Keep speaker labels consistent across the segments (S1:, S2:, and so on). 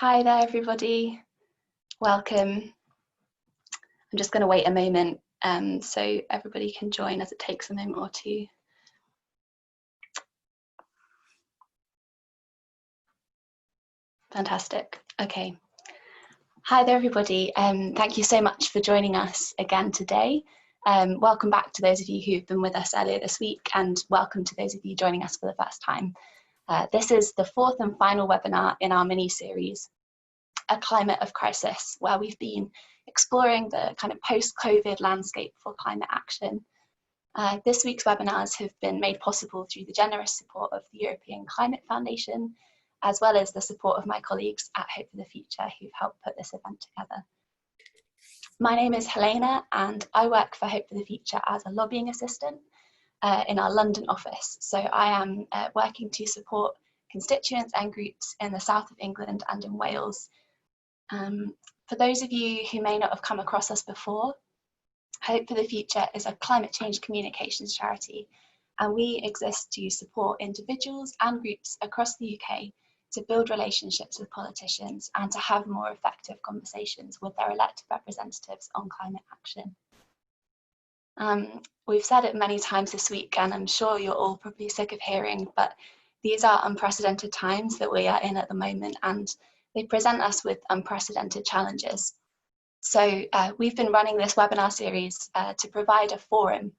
S1: Hi there, everybody. Welcome. I'm just going to wait a moment so everybody can join as it takes a moment or two. Fantastic. Okay. Hi there, everybody. Thank you so much for joining us again today. Welcome back to those of you who've been with us earlier this week, and welcome to those of you joining us for the first time. This is the fourth and final webinar in our mini-series, A Climate of Crisis, where we've been exploring the kind of post-COVID landscape for climate action. This week's webinars have been made possible through the generous support of the European Climate Foundation, as well as the support of my colleagues at Hope for the Future who've helped put this event together. My name is Helena and I work for Hope for the Future as a lobbying assistant in our London office. So I am working to support constituents and groups in the south of England and in Wales. For those of you who may not have come across us before, Hope for the Future is a climate change communications charity, and we exist to support individuals and groups across the UK to build relationships with politicians and to have more effective conversations with their elected representatives on climate action. We've said it many times this week, and I'm sure you're all probably sick of hearing, but these are unprecedented times that we are in at the moment, and they present us with unprecedented challenges. So we've been running this webinar series to provide a forum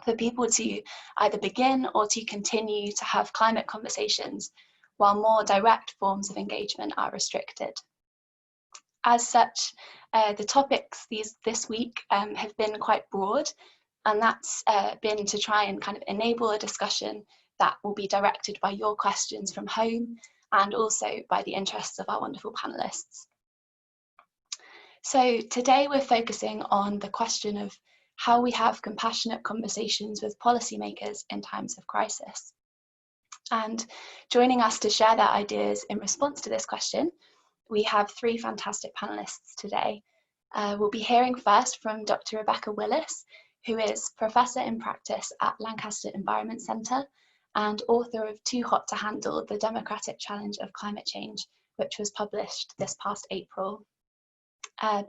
S1: for people to either begin or to continue to have climate conversations while more direct forms of engagement are restricted. As such, the topics this week have been quite broad, and that's been to try and kind of enable a discussion that will be directed by your questions from home and also by the interests of our wonderful panelists. So today we're focusing on the question of how we have compassionate conversations with policymakers in times of crisis. And joining us to share their ideas in response to this question, we have three fantastic panelists today. We'll be hearing first from Dr. Rebecca Willis, who is Professor in Practice at Lancaster Environment Centre and author of Too Hot to Handle, The Democratic Challenge of Climate Change, which was published this past April.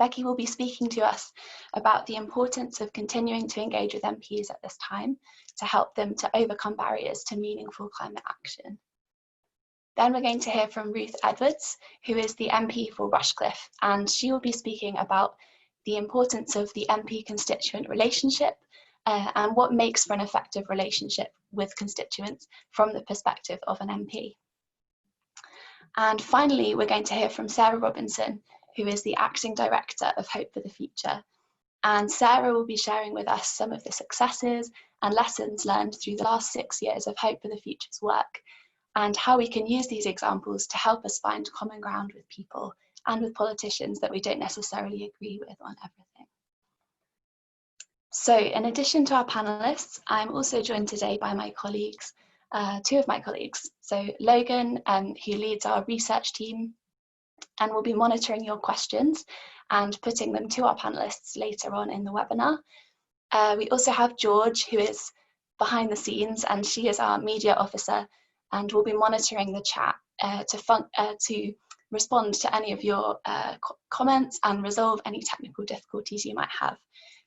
S1: Becky will be speaking to us about the importance of continuing to engage with MPs at this time to help them to overcome barriers to meaningful climate action. Then we're going to hear from Ruth Edwards, who is the MP for Rushcliffe, and she will be speaking about the importance of the MP constituent relationship and what makes for an effective relationship with constituents from the perspective of an MP. And finally, we're going to hear from Sarah Robinson, who is the Acting Director of Hope for the Future. And Sarah will be sharing with us some of the successes and lessons learned through the last 6 years of Hope for the Future's work, and how we can use these examples to help us find common ground with people and with politicians that we don't necessarily agree with on everything. So in addition to our panelists, I'm also joined today by my colleagues, two of my colleagues. So Logan, who leads our research team, and we'll be monitoring your questions and putting them to our panelists later on in the webinar. We also have George, who is behind the scenes, and she is our media officer, and we'll be monitoring the chat to respond to any of your comments and resolve any technical difficulties you might have.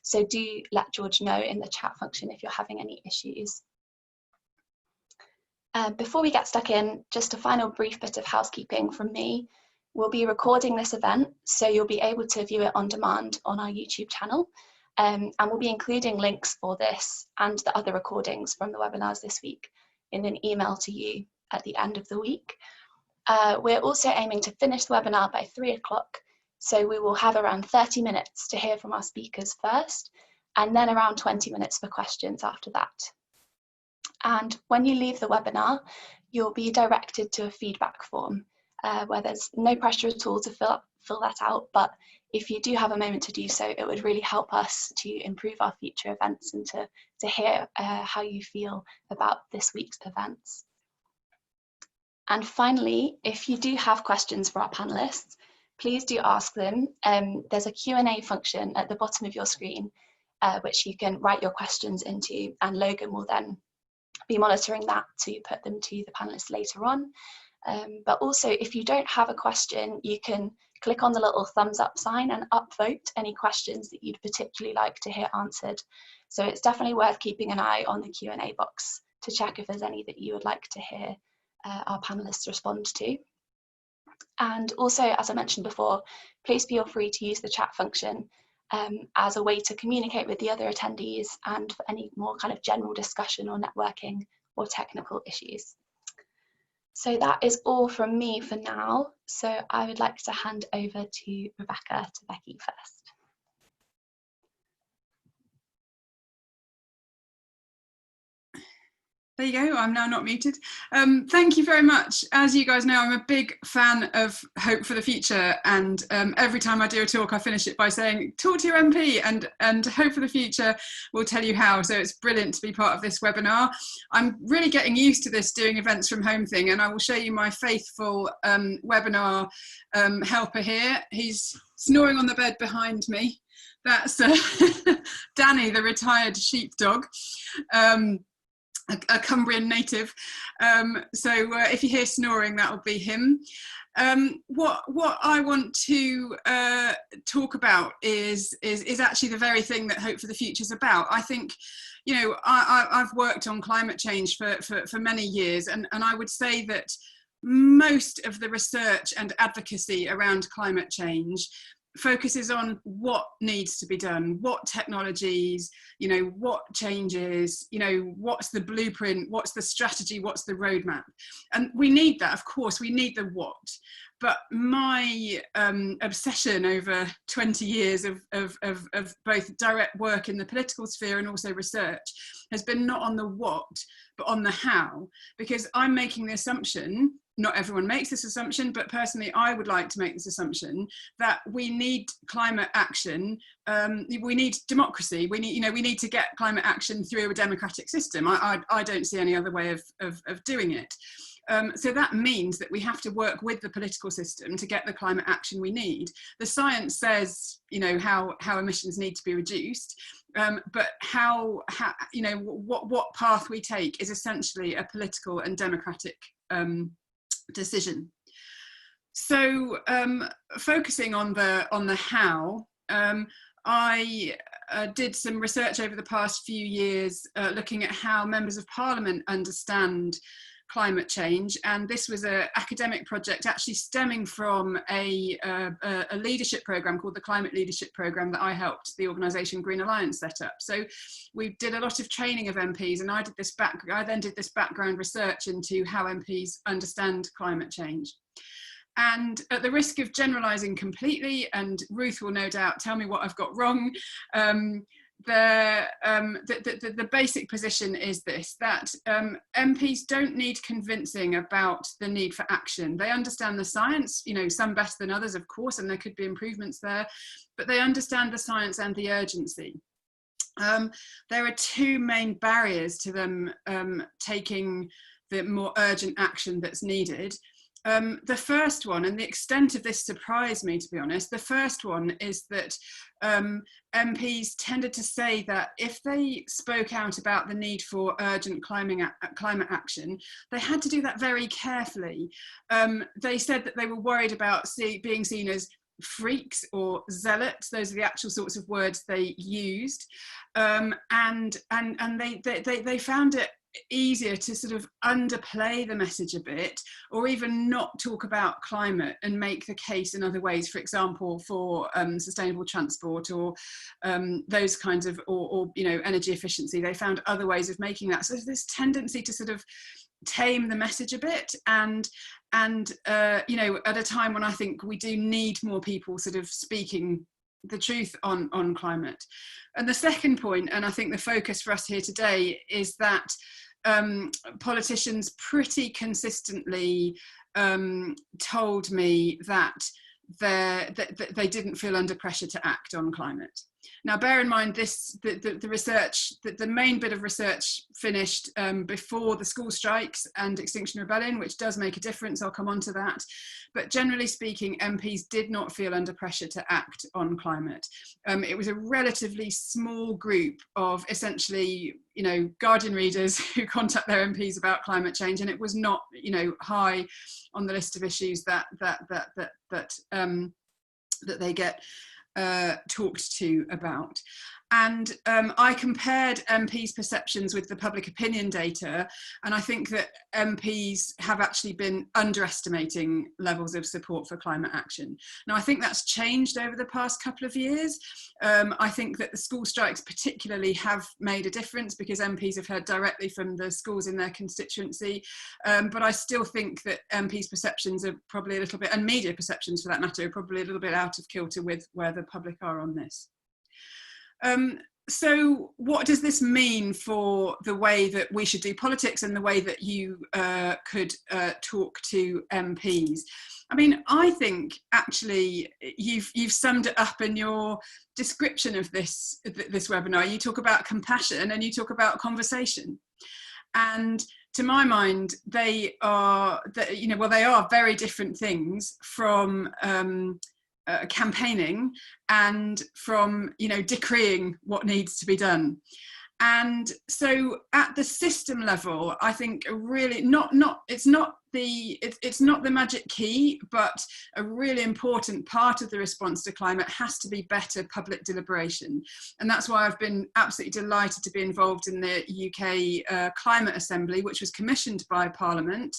S1: So do let George know in the chat function if you're having any issues. Before we get stuck in, just a final brief bit of housekeeping from me. We'll be recording this event, so you'll be able to view it on demand on our YouTube channel. And we'll be including links for this and the other recordings from the webinars this week in an email to you at the end of the week. We're also aiming to finish the webinar by 3 o'clock, so we will have around 30 minutes to hear from our speakers first, and then around 20 minutes for questions after that. And when you leave the webinar, you'll be directed to a feedback form where there's no pressure at all to fill that out, but if you do have a moment to do so, it would really help us to improve our future events and to hear how you feel about this week's events. And finally, if you do have questions for our panelists, please do ask them. There's a Q&A function at the bottom of your screen, which you can write your questions into, and Logan will then be monitoring that to put them to the panelists later on. But also, if you don't have a question, you can click on the little thumbs up sign and upvote any questions that you'd particularly like to hear answered. So it's definitely worth keeping an eye on the Q&A box to check if there's any that you would like to hear our panelists respond to. And also, as I mentioned before, please feel free to use the chat function as a way to communicate with the other attendees and for any more kind of general discussion or networking or technical issues. So that is all from me for now. So I would like to hand over to Rebecca, to Becky first.
S2: There you go, I'm now not muted. Thank you very much. As you guys know, I'm a big fan of Hope for the Future, and every time I do a talk, I finish it by saying, talk to your MP, and Hope for the Future will tell you how. So it's brilliant to be part of this webinar. I'm really getting used to this doing events from home thing, and I will show you my faithful webinar helper here. He's snoring on the bed behind me. That's Danny, the retired sheepdog. A Cumbrian native, so if you hear snoring, that will be him. What I want to talk about is actually the very thing that Hope for the Future is about. I think, you know, I've worked on climate change for many years, and I would say that most of the research and advocacy around climate change focuses on what needs to be done, what technologies, you know, what changes, you know, what's the blueprint, what's the strategy, what's the roadmap. And we need that, of course, we need the what. But my obsession over 20 years of both direct work in the political sphere and also research has been not on the what, but on the how, because I'm making the assumption, not everyone makes this assumption, but personally I would like to make this assumption that we need climate action, we need democracy, we need to get climate action through a democratic system. I don't see any other way of doing it. So that means that we have to work with the political system to get the climate action we need. The science says, you know, how emissions need to be reduced, but how you know, what path we take is essentially a political and democratic decision. So focusing on the how, I did some research over the past few years looking at how members of parliament understand climate change, and this was an academic project actually stemming from a leadership program called the Climate Leadership Program that I helped the organisation Green Alliance set up. So we did a lot of training of MPs, and I then did this background research into how MPs understand climate change. And at the risk of generalising completely, and Ruth will no doubt tell me what I've got wrong, the basic position is this, that MPs don't need convincing about the need for action. They understand the science, you know, some better than others, of course, and there could be improvements there, but they understand the science and the urgency. There are two main barriers to them taking the more urgent action that's needed. The first one, and the extent of this surprised me, to be honest, the first one is that MPs tended to say that if they spoke out about the need for urgent climate action, they had to do that very carefully. They said that they were worried about being seen as freaks or zealots. Those are the actual sorts of words they used, and they found it easier to sort of underplay the message a bit, or even not talk about climate and make the case in other ways, for example, for sustainable transport or those kinds of, or you know, energy efficiency. They found other ways of making that. So there's this tendency to sort of tame the message a bit, and you know, at a time when I think we do need more people sort of speaking the truth on climate. And the second point, and I think the focus for us here today, is that politicians pretty consistently told me that they didn't feel under pressure to act on climate. Now, bear in mind the research, the main bit of research finished before the school strikes and Extinction Rebellion, which does make a difference. I'll come on to that. But generally speaking, MPs did not feel under pressure to act on climate. It was a relatively small group of essentially, Guardian readers who contact their MPs about climate change, and it was not, high on the list of issues that they get talked to about. And I compared MPs' perceptions with the public opinion data, and I think that MPs have actually been underestimating levels of support for climate action. Now, I think that's changed over the past couple of years. I think that the school strikes particularly have made a difference because MPs have heard directly from the schools in their constituency. But I still think that MPs' perceptions are probably a little bit, and media perceptions for that matter, are probably a little bit out of kilter with where the public are on this. So what does this mean for the way that we should do politics and the way that you could talk to MPs? I mean, I think actually you've summed it up in your description of this webinar. You talk about compassion and you talk about conversation. And to my mind, they are very different things from campaigning and from decreeing what needs to be done. And so at the system level, I think really it's not the magic key, but a really important part of the response to climate has to be better public deliberation. And that's why I've been absolutely delighted to be involved in the UK Climate Assembly, which was commissioned by Parliament,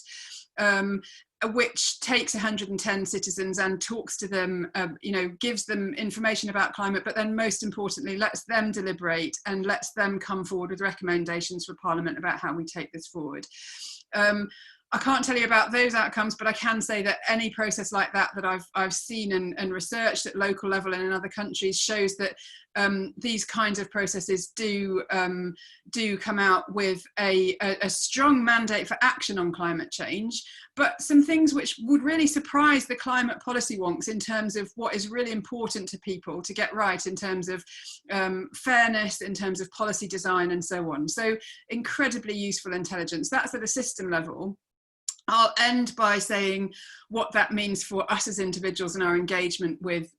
S2: which takes 110 citizens and talks to them, gives them information about climate, but then most importantly, lets them deliberate and lets them come forward with recommendations for Parliament about how we take this forward. I can't tell you about those outcomes, but I can say that any process like that I've seen and researched at local level and in other countries shows that these kinds of processes do come out with a strong mandate for action on climate change, but some things which would really surprise the climate policy wonks in terms of what is really important to people to get right in terms of fairness, in terms of policy design and so on. So incredibly useful intelligence. That's at a system level. I'll end by saying what that means for us as individuals and our engagement with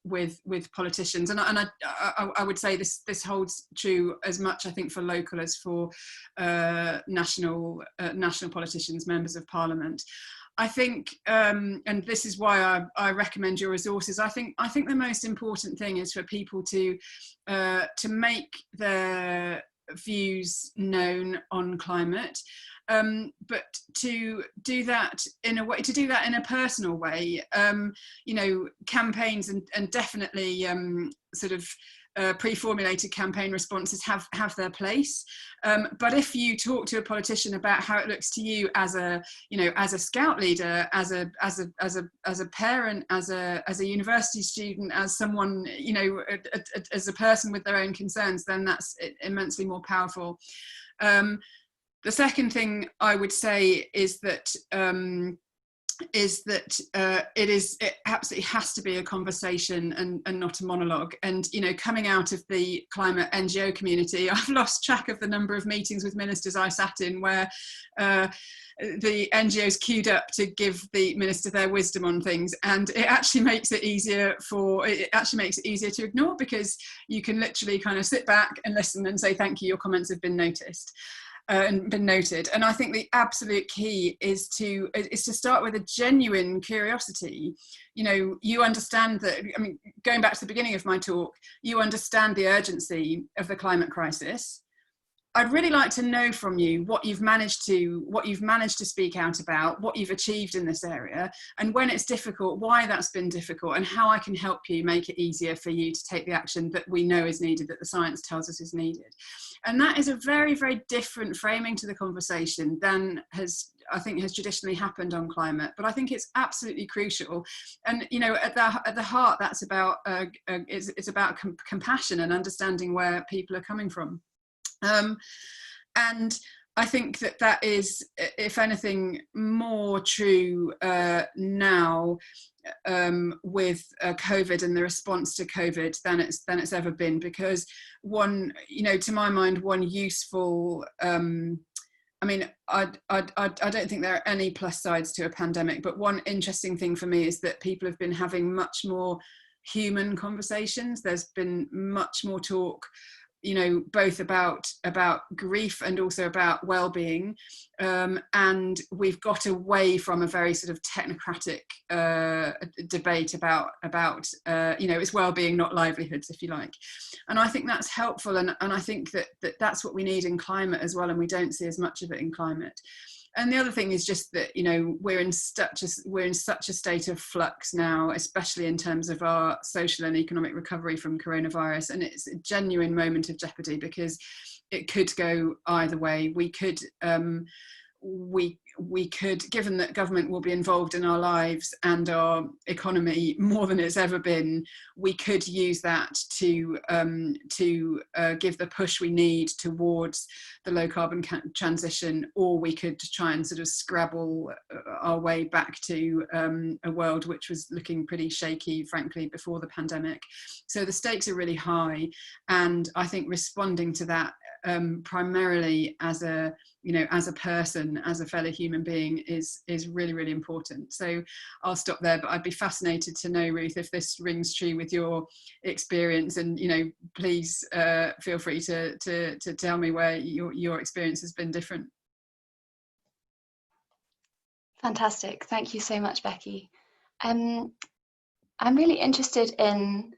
S2: politicians. And I would say this holds true as much, I think, for local as for national politicians, members of Parliament. I think, and this is why I recommend your resources. I think the most important thing is for people to make their views known on climate. But to do that in a way, in a personal way, campaigns and definitely pre-formulated campaign responses have their place. But if you talk to a politician about how it looks to you as a scout leader, as a parent, as a university student, as someone, as a person with their own concerns, then that's immensely more powerful. The second thing I would say is that it absolutely has to be a conversation and not a monologue. And coming out of the climate NGO community, I've lost track of the number of meetings with ministers I sat in where the NGOs queued up to give the minister their wisdom on things, and it actually makes it easier to ignore, because you can literally kind of sit back and listen and say thank you, your comments have been noticed. And been noted. And I think the absolute key is to start with a genuine curiosity. You understand that, going back to the beginning of my talk, you understand the urgency of the climate crisis. I'd really like to know from you what you've managed to speak out about, what you've achieved in this area, and when it's difficult, why that's been difficult, and how I can help you make it easier for you to take the action that we know is needed, that the science tells us is needed. And that is a very, very different framing to the conversation than has traditionally happened on climate. But I think it's absolutely crucial. And at the heart, that's about it's about compassion and understanding where people are coming from. And I think that is, if anything, more true now with COVID and the response to COVID than it's ever been, because one, to my mind, one useful, I mean, I don't think there are any plus sides to a pandemic, but one interesting thing for me is that people have been having much more human conversations. There's been much more talk, both about grief and also about well-being, and we've got away from a very sort of technocratic debate about it's well-being, not livelihoods, if you like. And I think that's helpful, and I think that's what we need in climate as well, and we don't see as much of it in climate. And the other thing is just that, we're in such a state of flux now, especially in terms of our social and economic recovery from coronavirus. And it's a genuine moment of jeopardy, because it could go either way. We could, given that government will be involved in our lives and our economy more than it's ever been, we could use that to give the push we need towards the low carbon transition, or we could try and sort of scrabble our way back to a world which was looking pretty shaky, frankly, before the pandemic. So the stakes are really high, and I think responding to that primarily as a person, as a fellow human being, is really, really important. So I'll stop there, but I'd be fascinated to know, Ruth, if this rings true with your experience, and please feel free to tell me where your experience has been different.
S1: Fantastic, thank you so much, Becky. I'm really interested in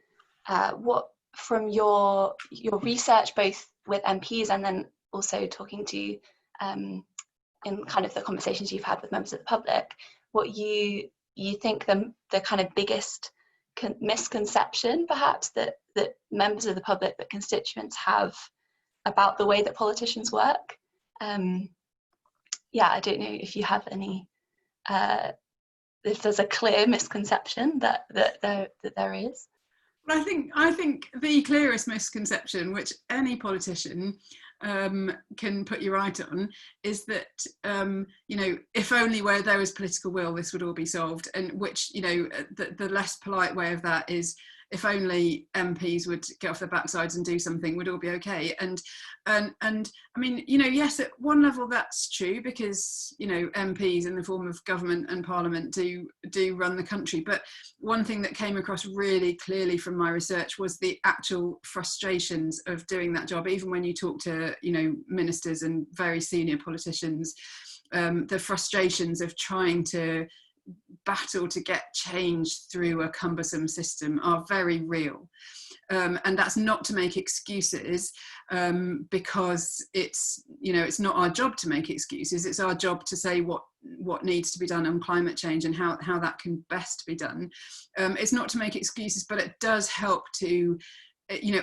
S1: what, from your research, both with MPs and then also talking to in kind of the conversations you've had with members of the public, what you think the kind of biggest misconception perhaps that members of the public, that constituents have about the way that politicians work. I don't know if you have any, if there's a clear misconception that there is.
S2: Well, I think the clearest misconception, which any politician can put you right on, is that if only where there was political will, this would all be solved. And which the less polite way of that is, if only MPs would get off their backsides and do something, would all be okay. And I mean, yes, at one level that's true, because MPs in the form of government and parliament do run the country. But one thing that came across really clearly from my research was the actual frustrations of doing that job. Even when you talk to ministers and very senior politicians, the frustrations of trying to battle to get change through a cumbersome system are very real. And that's not to make excuses, because it's not our job to make excuses. It's our job to say what needs to be done on climate change and how that can best be done. It's not to make excuses, but it does help to,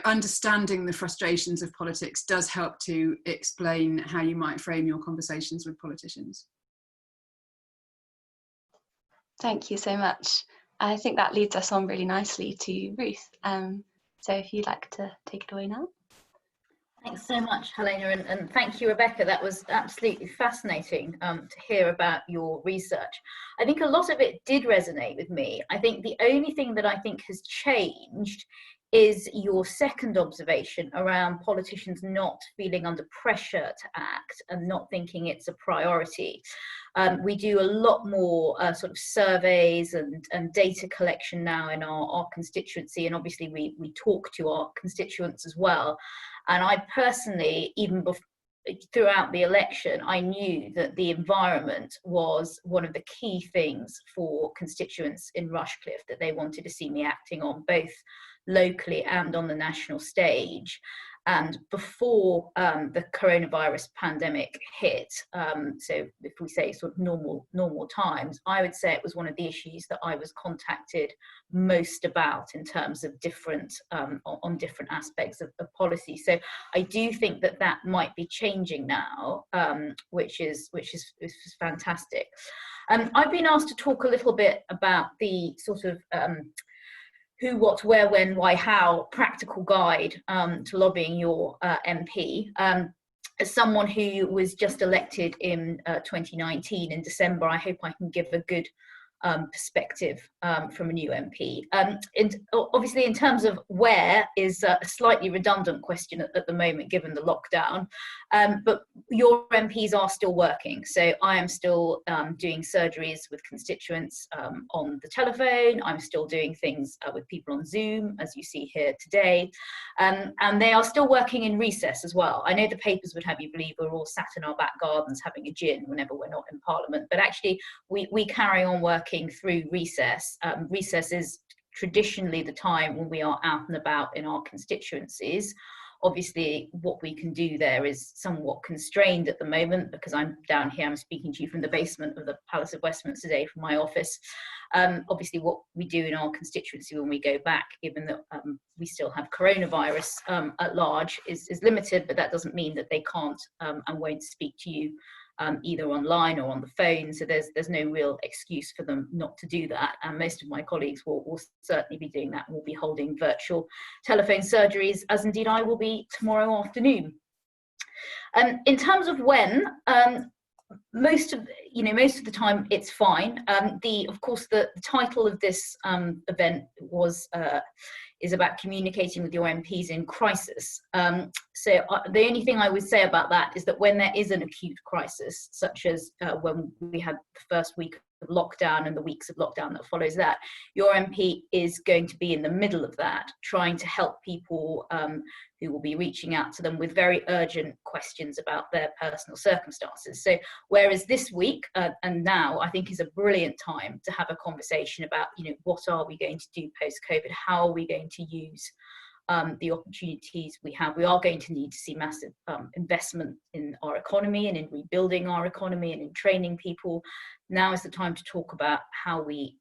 S2: understanding the frustrations of politics does help to explain how you might frame your conversations with politicians.
S1: Thank you so much. I think that leads us on really nicely to Ruth. So if you'd like to take it away now.
S3: Thanks so much, Helena, and thank you, Rebecca. That was absolutely fascinating to hear about your research. I think a lot of it did resonate with me. I think the only thing that I think has changed is your second observation around politicians not feeling under pressure to act and not thinking it's a priority. We do a lot more sort of surveys and data collection now in our constituency, and obviously we talk to our constituents as well. And I personally, even throughout the election, I knew that the environment was one of the key things for constituents in Rushcliffe that they wanted to see me acting on, both locally and on the national stage. And before the coronavirus pandemic hit, so if we say sort of normal times, I would say it was one of the issues that I was contacted most about in terms of different on different aspects of policy. So I do think that might be changing now, which is fantastic. I've been asked to talk a little bit about the sort of who, what, where, when, why, how practical guide to lobbying your MP. as someone who was just elected in 2019 in December, I hope I can give a good perspective from a new MP. Obviously, in terms of where is a slightly redundant question at the moment, given the lockdown, but your MPs are still working. So I am still doing surgeries with constituents on the telephone. I'm still doing things with people on Zoom, as you see here today. And they are still working in recess as well. I know the papers would have you believe we're all sat in our back gardens having a gin whenever we're not in Parliament, but actually we carry on working through recess. Recess is traditionally the time when we are out and about in our constituencies. Obviously, what we can do there is somewhat constrained at the moment because I'm down here, I'm speaking to you from the basement of the Palace of Westminster today from my office. Obviously, what we do in our constituency when we go back, given that we still have coronavirus at large, is limited, but that doesn't mean that they can't and won't speak to you either online or on the phone. So there's no real excuse for them not to do that. And most of my colleagues will certainly be doing that. We'll be holding virtual telephone surgeries, as indeed I will be tomorrow afternoon. In terms of when, most of the time it's fine. Of course, the title of this event is about communicating with your MPs in crisis. So the only thing I would say about that is that when there is an acute crisis, such as when we had the first week of lockdown and the weeks of lockdown that follows that, your MP is going to be in the middle of that, trying to help people who will be reaching out to them with very urgent questions about their personal circumstances. So whereas this week and now, I think is a brilliant time to have a conversation about, what are we going to do post-COVID? How are we going to use the opportunities we have? We are going to need to see massive investment in our economy and in rebuilding our economy and in training people. Now is the time to talk about how we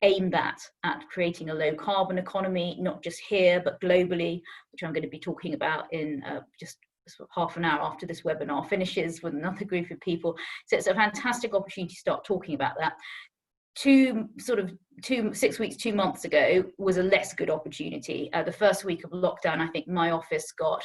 S3: aim that at creating a low carbon economy, not just here, but globally, which I'm going to be talking about in just sort of half an hour after this webinar finishes with another group of people. So it's a fantastic opportunity to start talking about that. 6 weeks, 2 months ago was a less good opportunity. The first week of lockdown, I think my office got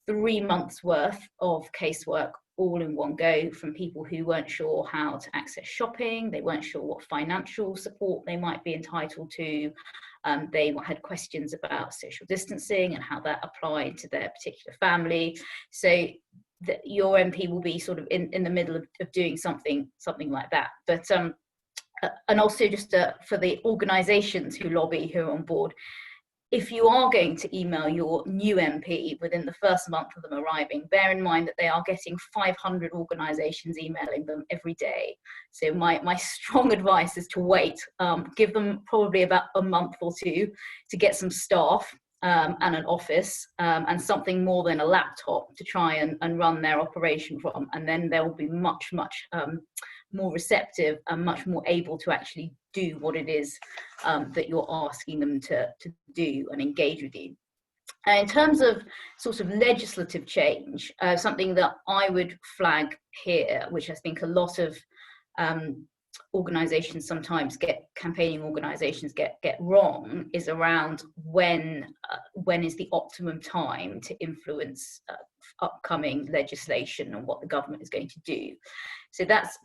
S3: 3 months worth of casework all in one go from people who weren't sure how to access shopping, they weren't sure what financial support they might be entitled to, they had questions about social distancing and how that applied to their particular family. So your MP will be sort of in the middle of doing something like that. But and also just for the organisations who lobby, who are on board, if you are going to email your new MP within the first month of them arriving, bear in mind that they are getting 500 organisations emailing them every day. So my strong advice is to wait, give them probably about a month or two to get some staff and an office and something more than a laptop to try and run their operation from. And then they'll be much more receptive and much more able to actually do what it is that you're asking them to do and engage with you. And in terms of sort of legislative change, something that I would flag here, which I think a lot of organisations sometimes campaigning organisations get wrong, is around when is the optimum time to influence upcoming legislation and what the government is going to do. So that's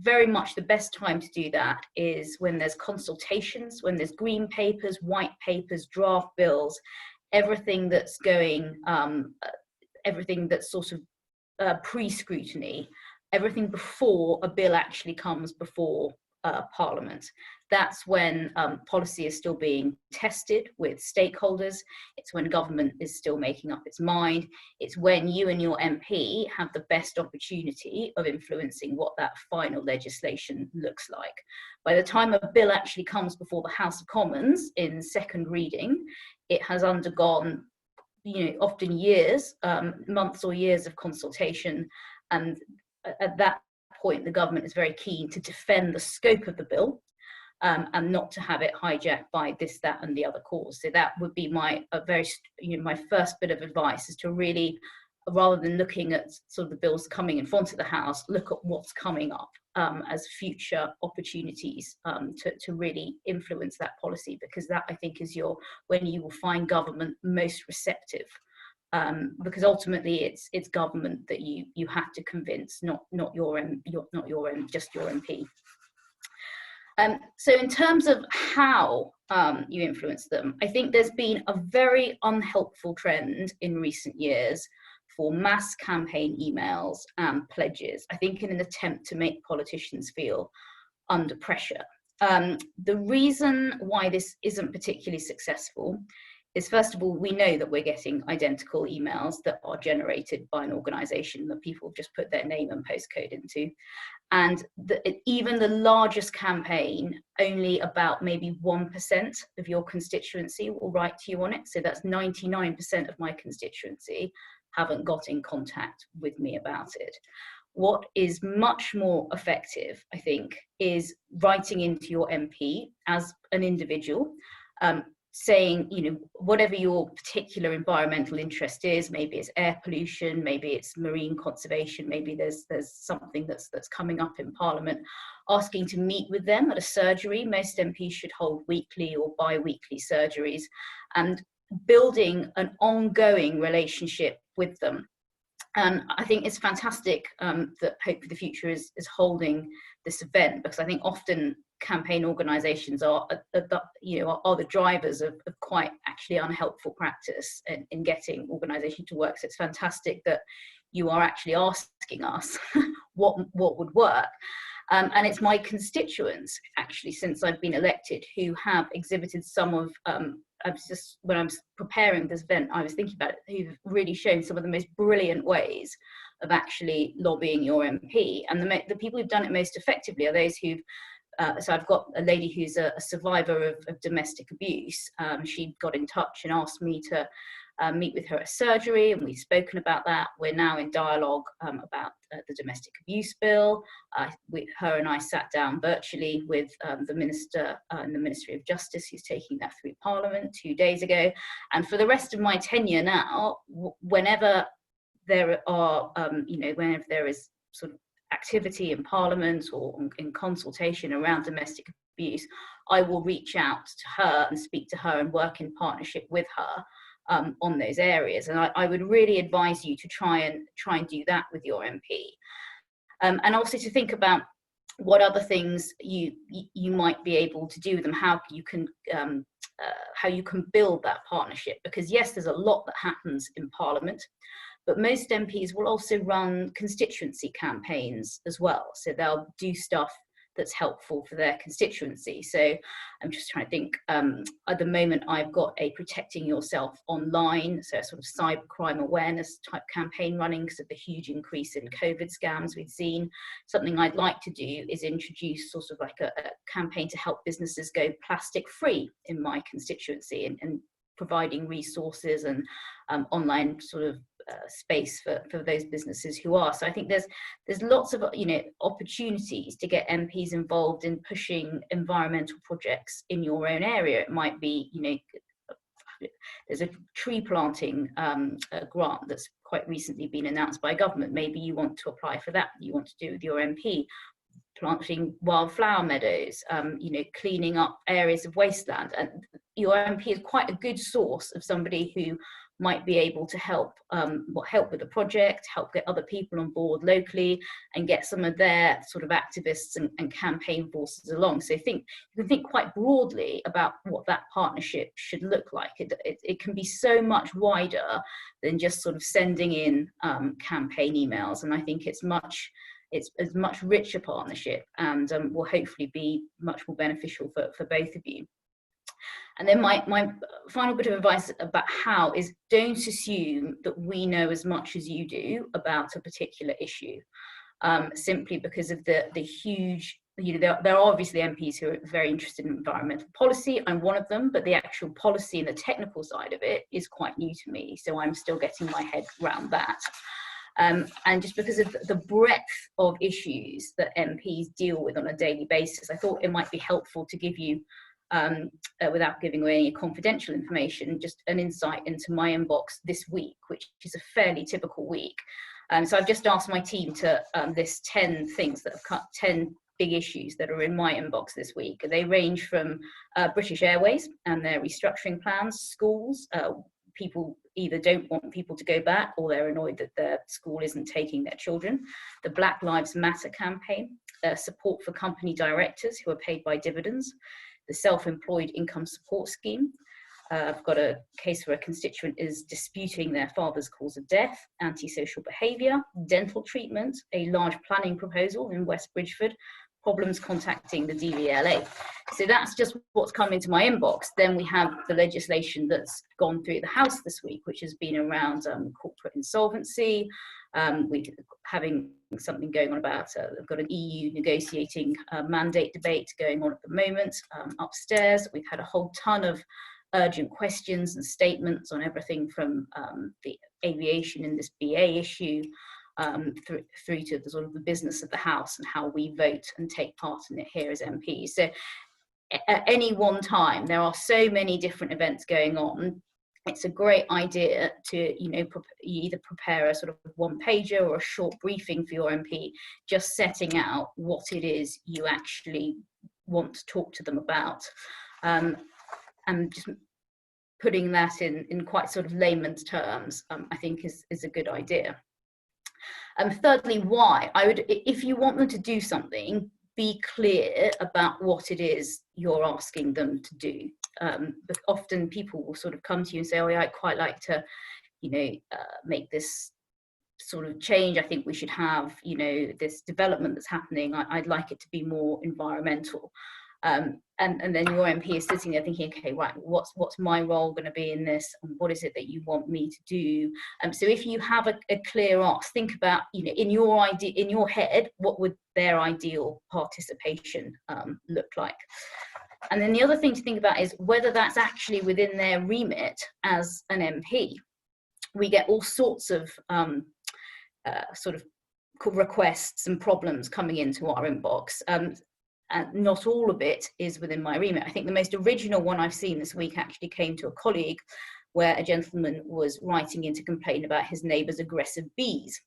S3: very much the best time to do that is when there's consultations, when there's green papers, white papers, draft bills, everything that's going, everything that's sort of pre-scrutiny, everything before a bill actually comes before Parliament. That's when policy is still being tested with stakeholders. It's when government is still making up its mind. It's when you and your MP have the best opportunity of influencing what that final legislation looks like. By the time a bill actually comes before the House of Commons in second reading, it has undergone, often years, months or years of consultation, and at that point the government is very keen to defend the scope of the bill and not to have it hijacked by this, that and the other cause. So that would be my first bit of advice, is to really, rather than looking at sort of the bills coming in front of the House, look at what's coming up as future opportunities to really influence that policy, because that, I think, is when you will find government most receptive because ultimately it's government that you have to convince, not just your MP. So in terms of how you influence them, I think there's been a very unhelpful trend in recent years for mass campaign emails and pledges, I think in an attempt to make politicians feel under pressure. The reason why this isn't particularly successful is, first of all, we know that we're getting identical emails that are generated by an organisation that people just put their name and postcode into. And even the largest campaign, only about maybe 1% of your constituency will write to you on it. So that's 99% of my constituency haven't got in contact with me about it. What is much more effective, I think, is writing into your MP as an individual, saying, you know, whatever your particular environmental interest is, maybe it's air pollution, maybe it's marine conservation, maybe there's something that's coming up in Parliament, asking to meet with them at a surgery. Most MPs should hold weekly or bi-weekly surgeries, and building an ongoing relationship with them. And I think it's fantastic that Hope for the Future is holding this event, because I think often campaign organisations are the drivers of quite actually unhelpful practice in getting organisation to work. So it's fantastic that you are actually asking us what would work. And it's my constituents, actually, since I've been elected, who have exhibited some of, when I was preparing this event, I was thinking about it, who've really shown some of the most brilliant ways of actually lobbying your MP. And the people who've done it most effectively are those who've, so I've got a lady who's a survivor of domestic abuse. She got in touch and asked me to meet with her at surgery, and we've spoken about that. We're now in dialogue about the domestic abuse bill. Her and I sat down virtually with the minister in the Ministry of Justice, who's taking that through Parliament 2 days ago. And for the rest of my tenure now, whenever there are, whenever there is sort of activity in Parliament or in consultation around domestic abuse, I will reach out to her and speak to her and work in partnership with her on those areas. And I would really advise you to try and do that with your MP, and also to think about what other things you might be able to do with them, how you can build that partnership. Because yes, there's a lot that happens in Parliament, but most MPs will also run constituency campaigns as well. So they'll do stuff that's helpful for their constituency. So I'm just trying to think, at the moment I've got a Protecting Yourself Online, so a sort of cybercrime awareness type campaign running because of the huge increase in COVID scams we've seen. Something I'd like to do is introduce sort of like a campaign to help businesses go plastic free in my constituency, and providing resources and online sort of space for those businesses who are. So I think there's lots of opportunities to get MPs involved in pushing environmental projects in your own area. It might be, there's a tree planting grant that's quite recently been announced by government. Maybe you want to apply for that. You want to do with your MP. Planting wildflower meadows, cleaning up areas of wasteland. And your MP is quite a good source of somebody who might be able to help with the project, help get other people on board locally, and get some of their sort of activists and campaign forces along. So you can think quite broadly about what that partnership should look like. It can be so much wider than just sort of sending in campaign emails. And I think it's a much richer partnership, and will hopefully be much more beneficial for both of you. And then my final bit of advice about how is, don't assume that we know as much as you do about a particular issue, simply because of the huge, there are obviously MPs who are very interested in environmental policy. I'm one of them, but the actual policy and the technical side of it is quite new to me. So I'm still getting my head around that. And just because of the breadth of issues that MPs deal with on a daily basis, I thought it might be helpful to give you, without giving away any confidential information, just an insight into my inbox this week, which is a fairly typical week. So I've just asked my team to list 10 things that have cut 10 big issues that are in my inbox this week. They range from British Airways and their restructuring plans, schools, people either don't want people to go back, or they're annoyed that their school isn't taking their children. The Black Lives Matter campaign, support for company directors who are paid by dividends, the self-employed income support scheme. I've got a case where a constituent is disputing their father's cause of death, antisocial behaviour, dental treatment, a large planning proposal in West Bridgford, problems contacting the DVLA. So that's just what's come into my inbox. Then we have the legislation that's gone through the House this week, which has been around corporate insolvency. We're having something going on about, we've got an EU negotiating mandate debate going on at the moment upstairs. We've had a whole ton of urgent questions and statements on everything from the aviation in this BA issue through to the sort of the business of the House and how we vote and take part in it here as MPs. So at any one time, there are so many different events going on. It's a great idea to, you either prepare a sort of one-pager or a short briefing for your MP, just setting out what it is you actually want to talk to them about. And just putting that in quite sort of layman's terms, I think is a good idea. Thirdly, why? If you want them to do something, be clear about what it is you're asking them to do. But often people will sort of come to you and say, oh yeah, I'd quite like to, make this sort of change. I think we should have, this development that's happening. I'd like it to be more environmental. And then your MP is sitting there thinking, okay, right, what's my role going to be in this, and what is it that you want me to do? So if you have a clear ask, think about, in your head, what would their ideal participation look like? And then the other thing to think about is whether that's actually within their remit as an MP. We get all sorts of sort of requests and problems coming into our inbox. And not all of it is within my remit. I think the most original one I've seen this week actually came to a colleague, where a gentleman was writing in to complain about his neighbour's aggressive bees.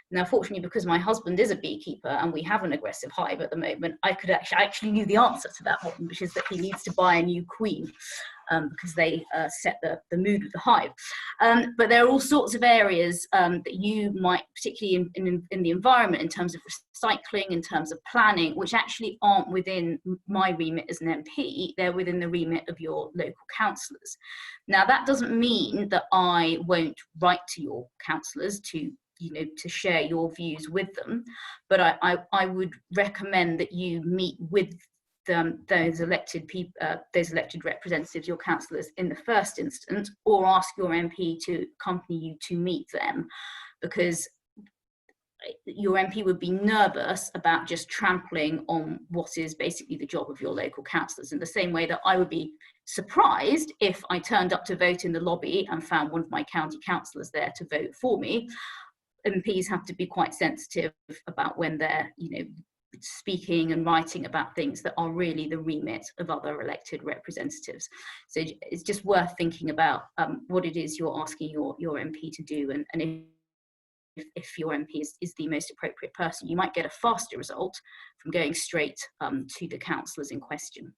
S3: Now, fortunately, because my husband is a beekeeper and we have an aggressive hive at the moment, I actually knew the answer to that one, which is that he needs to buy a new queen because they set the mood of the hive. But there are all sorts of areas that you might, particularly in the environment, in terms of recycling, in terms of planning, which actually aren't within my remit as an MP. They're within the remit of your local councillors. Now, that doesn't mean that I won't write to your councillors to share your views with them, but I would recommend that you meet with those elected representatives, your councillors, in the first instance, or ask your MP to accompany you to meet them, because your MP would be nervous about just trampling on what is basically the job of your local councillors, in the same way that I would be surprised if I turned up to vote in the lobby and found one of my county councillors there to vote for me. MPs have to be quite sensitive about when they're, speaking and writing about things that are really the remit of other elected representatives. So it's just worth thinking about what it is you're asking your MP to do, and if your MP is the most appropriate person, you might get a faster result from going straight to the councillors in question.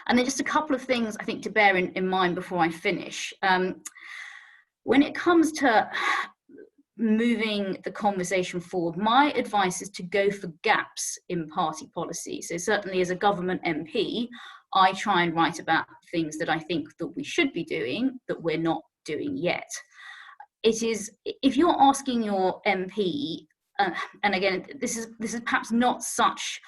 S3: And then just a couple of things I think to bear in mind before I finish. When it comes to moving the conversation forward, my advice is to go for gaps in party policy. So certainly as a government MP, I try and write about things that I think that we should be doing that we're not doing yet. It is, if you're asking your MP, and again, this is perhaps not such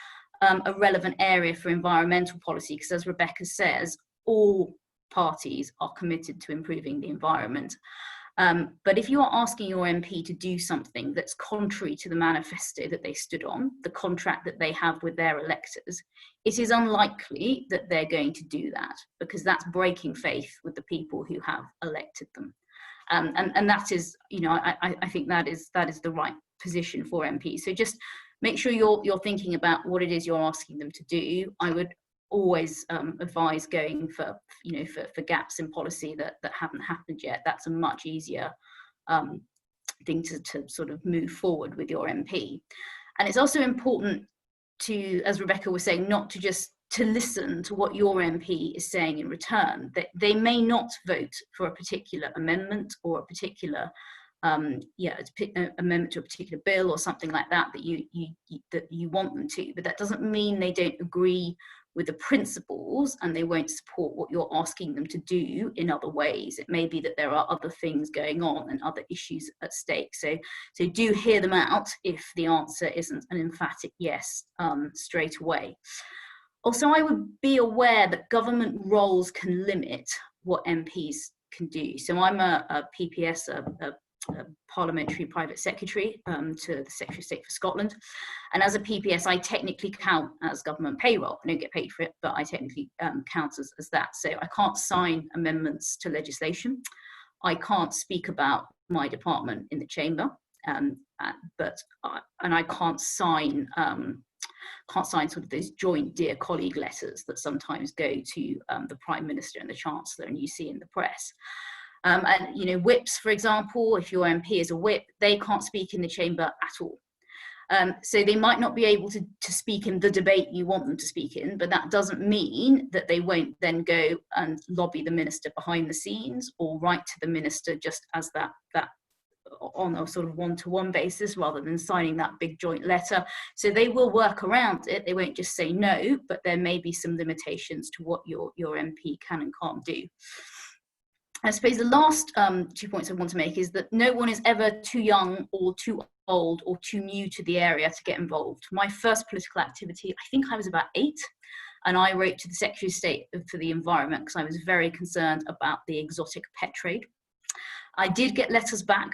S3: a relevant area for environmental policy, because as Rebecca says, all parties are committed to improving the environment. But if you are asking your MP to do something that's contrary to the manifesto that they stood on, the contract that they have with their electors, it is unlikely that they're going to do that, because that's breaking faith with the people who have elected them. And that is, I think that is the right position for MPs. So just make sure you're thinking about what it is you're asking them to do. I would always advise going for gaps in policy that haven't happened yet. That's a much easier thing to sort of move forward with your MP. And it's also important to, as Rebecca was saying, not to just to listen to what your MP is saying in return. That they may not vote for a particular amendment or a particular amendment to a particular bill or something like that that you want them to, but that doesn't mean they don't agree with the principles and they won't support what you're asking them to do in other ways. It may be that there are other things going on and other issues at stake. So do hear them out if the answer isn't an emphatic yes straight away. Also, I would be aware that government roles can limit what MPs can do. So I'm a PPS, a parliamentary private secretary to the Secretary of State for Scotland, and as a PPS I technically count as government payroll. I don't get paid for it, but I technically count as that. So I can't sign amendments to legislation, I can't speak about my department in the chamber, and I can't sign sort of those joint dear colleague letters that sometimes go to the Prime Minister and the Chancellor and you see in the press. And, you know, whips, for example, if your MP is a whip, they can't speak in the chamber at all. So they might not be able to speak in the debate you want them to speak in, but that doesn't mean that they won't then go and lobby the minister behind the scenes or write to the minister just as that on a sort of one-to-one basis rather than signing that big joint letter. So they will work around it. They won't just say no, but there may be some limitations to what your MP can and can't do. I suppose the last 2 points I want to make is that no one is ever too young or too old or too new to the area to get involved. My first political activity, I think I was about 8, and I wrote to the Secretary of State for the Environment because I was very concerned about the exotic pet trade. I did get letters back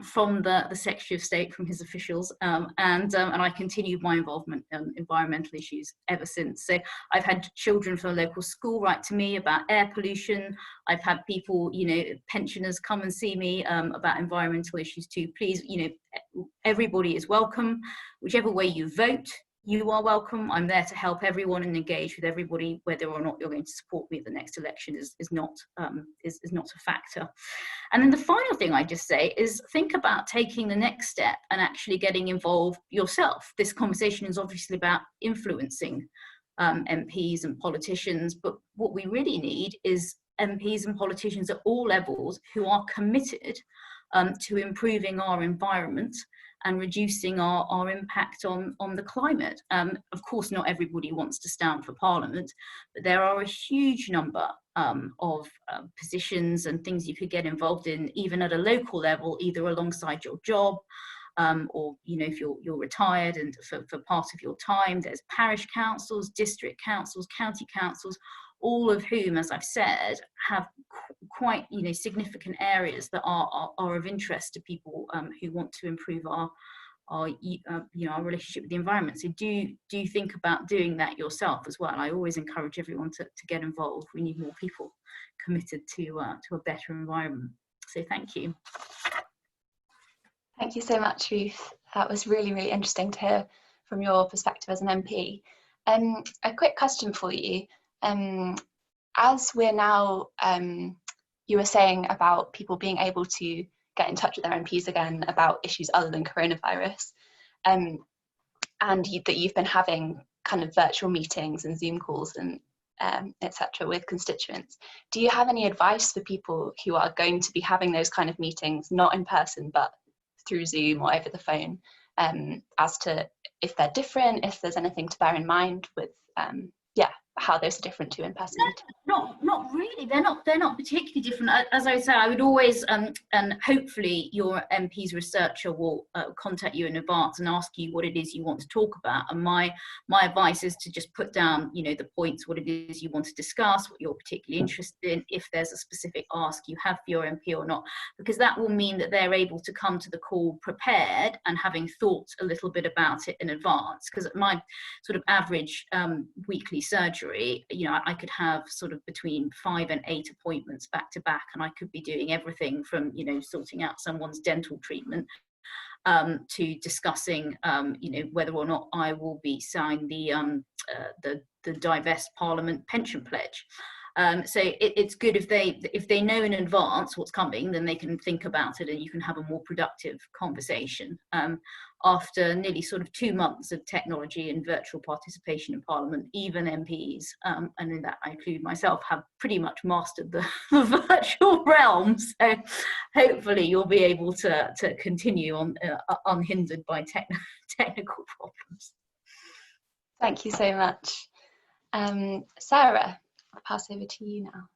S3: from the Secretary of State, from his officials, and I continued my involvement in environmental issues ever since. So I've had children from a local school write to me about air pollution. I've had people, you know, pensioners come and see me about environmental issues too. Please, you know, everybody is welcome. Whichever way you vote, you are welcome. I'm there to help everyone and engage with everybody. Whether or not you're going to support me at the next election is not a factor. And then the final thing I just say is think about taking the next step and actually getting involved yourself. This conversation is obviously about influencing MPs and politicians, but what we really need is MPs and politicians at all levels who are committed to improving our environment and reducing our impact on the climate. Of course, not everybody wants to stand for Parliament, but there are a huge number of positions and things you could get involved in, even at a local level, either alongside your job, or, you know, if you're retired and for part of your time. There's parish councils, district councils, county councils, all of whom, as I've said, have quite, you know, significant areas that are of interest to people who want to improve our relationship with the environment. So do think about doing that yourself as well. I always encourage everyone to get involved. We need more people committed to a better environment. So thank you.
S1: Thank you so much, Ruth. That was really, really interesting to hear from your perspective as an MP. A quick question for you. As we're now, you were saying about people being able to get in touch with their MPs again about issues other than coronavirus, and that you've been having kind of virtual meetings and Zoom calls and etc. with constituents. Do you have any advice for people who are going to be having those kind of meetings, not in person, but through Zoom or over the phone, as to if they're different, if there's anything to bear in mind with how those are different to in-person meetings?
S3: Not really. They're not particularly different. As I said, I would always and hopefully your MP's researcher will contact you in advance and ask you what it is you want to talk about. And my advice is to just put down, you know, the points, what it is you want to discuss, what you're particularly interested in, if there's a specific ask you have for your MP or not, because that will mean that they're able to come to the call prepared and having thought a little bit about it in advance. Because at my sort of average weekly surgery, you know, I could have sort of between 5 and 8 appointments back to back, and I could be doing everything from, you know, sorting out someone's dental treatment to discussing, you know, whether or not I will be signing the Divest Parliament pension pledge. So it's good if they know in advance what's coming, then they can think about it and you can have a more productive conversation. after nearly sort of 2 months of technology and virtual participation in Parliament, even MPs, and in that I include myself, have pretty much mastered the virtual realm. So hopefully you'll be able to continue on unhindered by technical problems.
S1: Thank you so much. Sarah, I'll pass over to you now.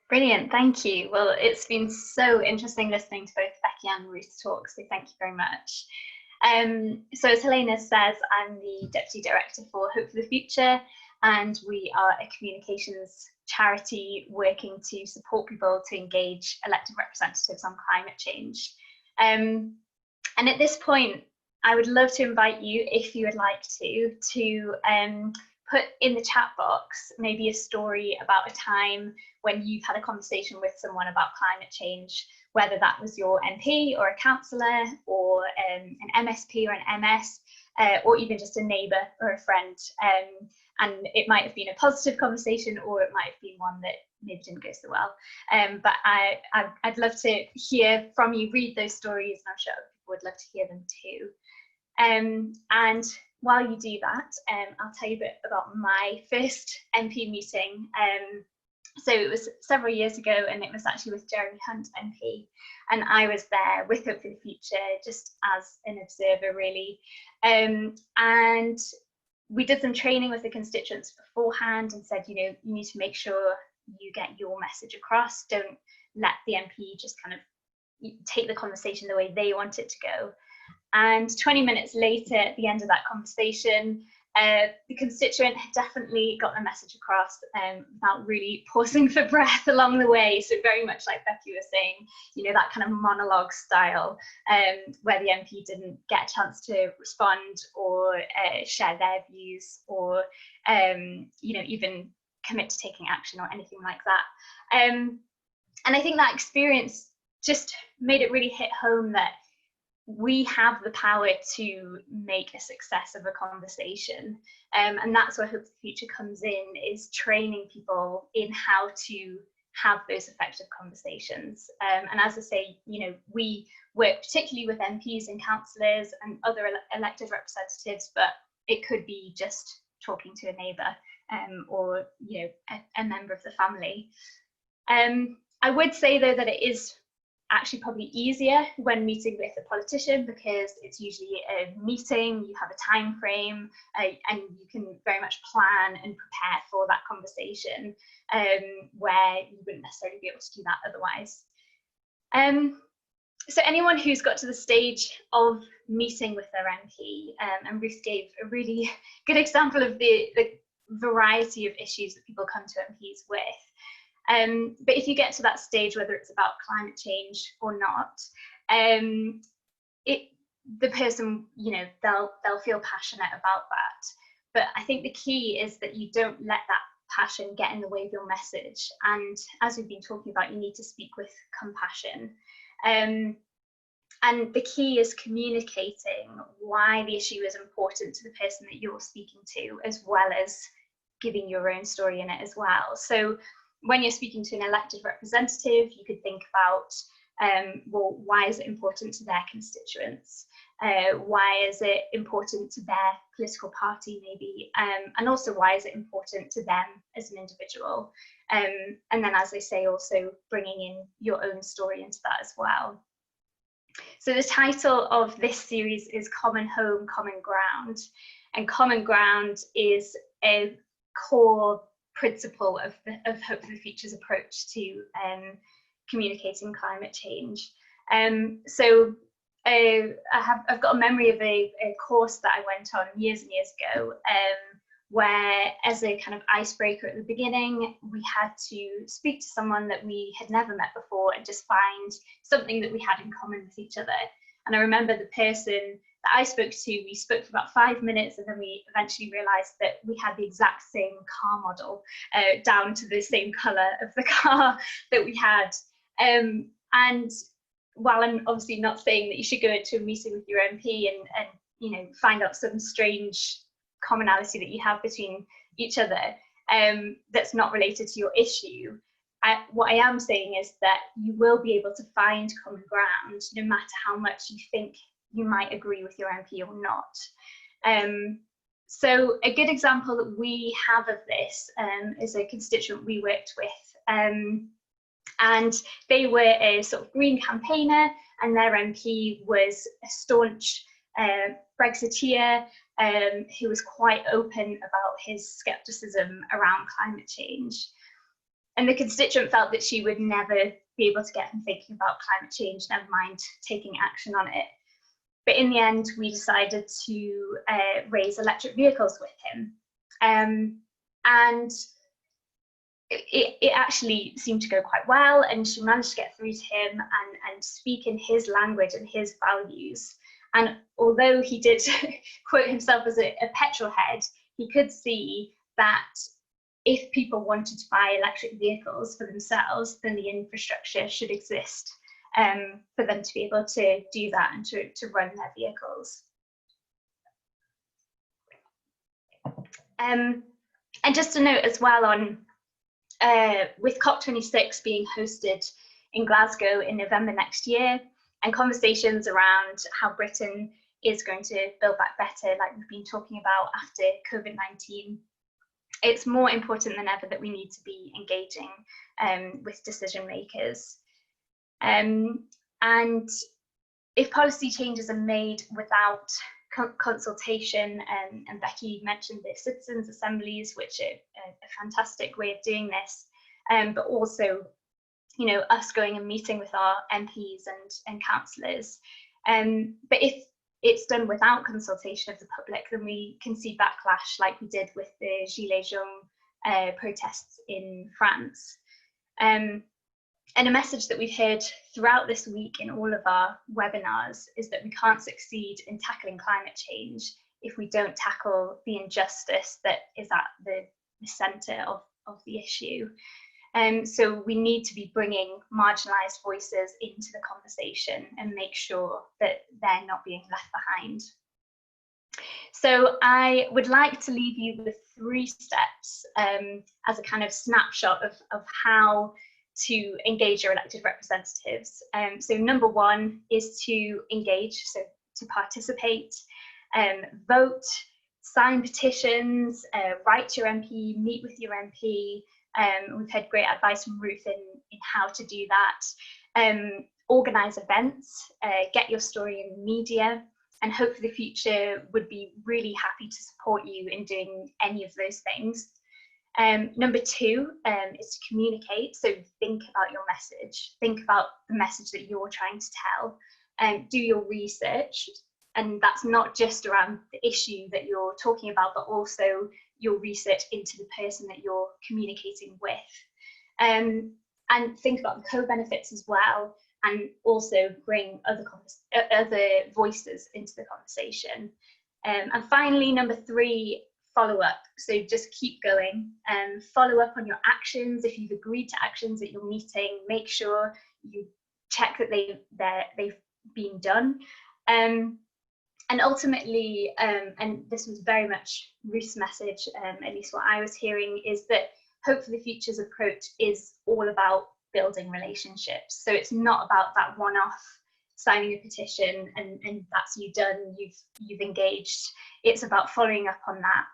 S4: Brilliant, thank you. Well, it's been so interesting listening to both Becky and Ruth's talk, so thank you very much. So as Helena says, I'm the Deputy Director for Hope for the Future, and we are a communications charity working to support people to engage elected representatives on climate change. And at this point, I would love to invite you, if you would like to put in the chat box maybe a story about a time when you've had a conversation with someone about climate change, whether that was your MP or a councillor or an MSP or an MS, or even just a neighbour or a friend. And it might have been a positive conversation, or it might have been one that maybe didn't go so well. But I'd love to hear from you, read those stories, and I'm sure other people would love to hear them too. And while you do that, I'll tell you a bit about my first MP meeting. So it was several years ago, and it was actually with Jeremy Hunt MP, and I was there with Hope for the Future just as an observer, really. And we did some training with the constituents beforehand and said, you know, you need to make sure you get your message across. Don't let the MP just kind of take the conversation the way they want it to go. And 20 minutes later, at the end of that conversation, the constituent had definitely got the message across without really pausing for breath along the way. So very much like Becky was saying, you know, that kind of monologue style, where the MP didn't get a chance to respond or share their views or, you know, even commit to taking action or anything like that. And I think that experience just made it really hit home that we have the power to make a success of a conversation, and that's where Hope for the Future comes in, is training people in how to have those effective conversations. And as I say, you know, we work particularly with MPs and councillors and other elected representatives, but it could be just talking to a neighbour or, you know, a member of the family. I would say though that it is actually probably easier when meeting with a politician, because it's usually a meeting, you have a time frame, and you can very much plan and prepare for that conversation, where you wouldn't necessarily be able to do that otherwise. So anyone who's got to the stage of meeting with their MP, and Ruth gave a really good example of the variety of issues that people come to MPs with. But if you get to that stage, whether it's about climate change or not, the person, you know, they'll feel passionate about that. But I think the key is that you don't let that passion get in the way of your message. And as we've been talking about, you need to speak with compassion. And the key is communicating why the issue is important to the person that you're speaking to, as well as giving your own story in it as well. So when you're speaking to an elected representative, you could think about, well, why is it important to their constituents? Why is it important to their political party, maybe? And also, why is it important to them as an individual? And then, as I say, also bringing in your own story into that as well. So the title of this series is Common Home, Common Ground. And common ground is a core principle of Hope for the Future's approach to communicating climate change. So I've got a memory of a course that I went on years and years ago, where as a kind of icebreaker at the beginning, we had to speak to someone that we had never met before and just find something that we had in common with each other. And I remember the person that I spoke to, we spoke for about 5 minutes, and then we eventually realised that we had the exact same car model, down to the same colour of the car that we had. And while I'm obviously not saying that you should go into a meeting with your MP and you know, find out some strange commonality that you have between each other, that's not related to your issue, what I am saying is that you will be able to find common ground, no matter how much you think you might agree with your MP or not. So a good example that we have of this is a constituent we worked with, and they were a sort of Green campaigner, and their MP was a staunch Brexiteer who was quite open about his scepticism around climate change. And the constituent felt that she would never be able to get him thinking about climate change, never mind taking action on it. But in the end, we decided to raise electric vehicles with him. And it actually seemed to go quite well, and she managed to get through to him and speak in his language and his values. And although he did quote himself as a petrol head, he could see that if people wanted to buy electric vehicles for themselves, then the infrastructure should exist for them to be able to do that and to run their vehicles. And just a note as well on, with COP26 being hosted in Glasgow in November next year, and conversations around how Britain is going to build back better, like we've been talking about after COVID-19, it's more important than ever that we need to be engaging with decision makers. And if policy changes are made without consultation, and Becky mentioned the citizens' assemblies, which are a fantastic way of doing this, but also, you know, us going and meeting with our MPs and councillors. But if it's done without consultation of the public, then we can see backlash like we did with the Gilets jaunes protests in France. And a message that we've heard throughout this week in all of our webinars is that we can't succeed in tackling climate change if we don't tackle the injustice that is at the centre of the issue. So we need to be bringing marginalised voices into the conversation and make sure that they're not being left behind. So I would like to leave you with 3 steps as a kind of snapshot of how to engage your elected representatives. So number 1 is to engage, so to participate, vote, sign petitions, write to your MP, meet with your MP. We've had great advice from Ruth in how to do that. Organise events, get your story in the media, and Hope for the Future would be really happy to support you in doing any of those things. Number 2 is to communicate. So think about your message. Think about the message that you're trying to tell, and do your research. And that's not just around the issue that you're talking about, but also your research into the person that you're communicating with. And think about the co-benefits as well, and also bring other voices into the conversation. And finally, number 3, follow up. So just keep going and follow up on your actions. If you've agreed to actions at your meeting, make sure you check that they've been done. And ultimately, and this was very much Ruth's message, at least what I was hearing, is that Hope for the Future's approach is all about building relationships. So it's not about that one-off signing a petition and that's you done, you've engaged. It's about following up on that.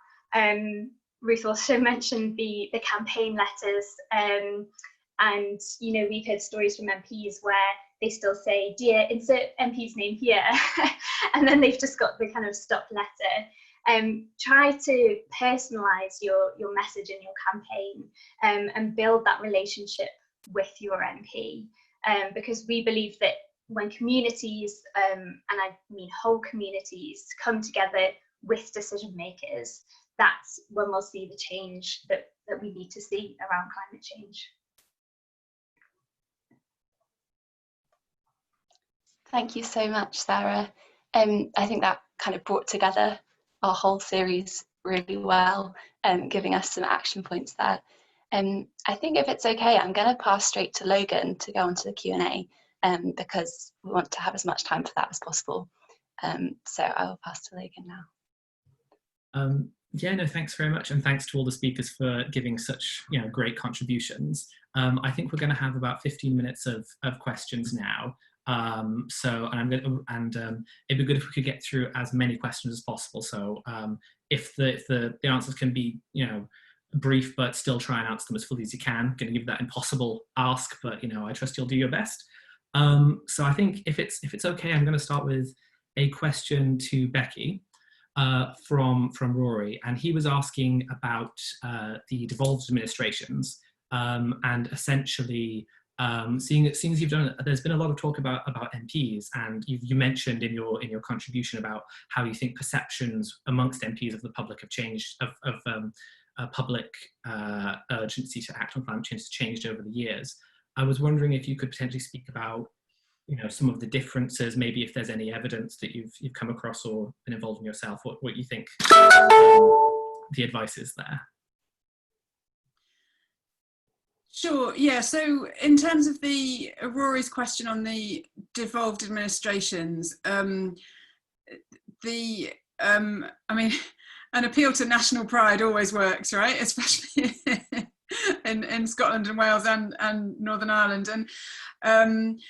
S4: Ruth also mentioned the campaign letters, and you know, we've heard stories from MPs where they still say, "Dear, insert MP's name here," and then they've just got the kind of stop letter. Try to personalise your message in your campaign, and build that relationship with your MP, because we believe that when communities, and I mean whole communities, come together with decision makers, that's when we'll see the change that we need to see around climate change.
S1: Thank you so much, Sarah. I think that kind of brought together our whole series really well, giving us some action points there. I think if it's okay, I'm going to pass straight to Logan to go on to the Q&A, because we want to have as much time for that as possible. So I will pass to Logan now.
S5: Yeah, no, thanks very much, and thanks to all the speakers for giving such, great contributions. I think we're going to have about 15 minutes of questions now. It'd be good if we could get through as many questions as possible. So if the answers can be, brief, but still try and answer them as fully as you can. Going to give that impossible ask, but I trust you'll do your best. So I think if it's okay, I'm going to start with a question to Becky from Rory, and he was asking about the devolved administrations and essentially seeing as you've done it, there's been a lot of talk about MPs, and you mentioned in your contribution about how you think perceptions amongst MPs of the public have changed, of public urgency to act on climate change has changed over the years. I was wondering if you could potentially speak about some of the differences, maybe if there's any evidence that you've come across or been involved in yourself, what you think the advice is there.
S2: Sure, yeah, so in terms of Rory's question on the devolved administrations, an appeal to national pride always works, right? Especially in Scotland and Wales and Northern Ireland. And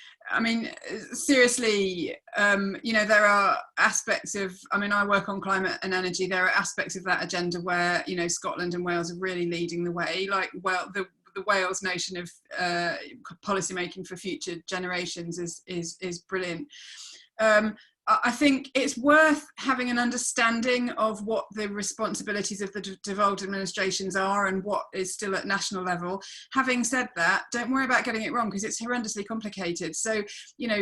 S2: seriously, there are aspects of, I work on climate and energy, there are aspects of that agenda where, Scotland and Wales are really leading the way, like, well, the Wales notion of policy making for future generations is brilliant. I think it's worth having an understanding of what the responsibilities of the devolved administrations are and what is still at national level. Having said that, don't worry about getting it wrong, because it's horrendously complicated. So,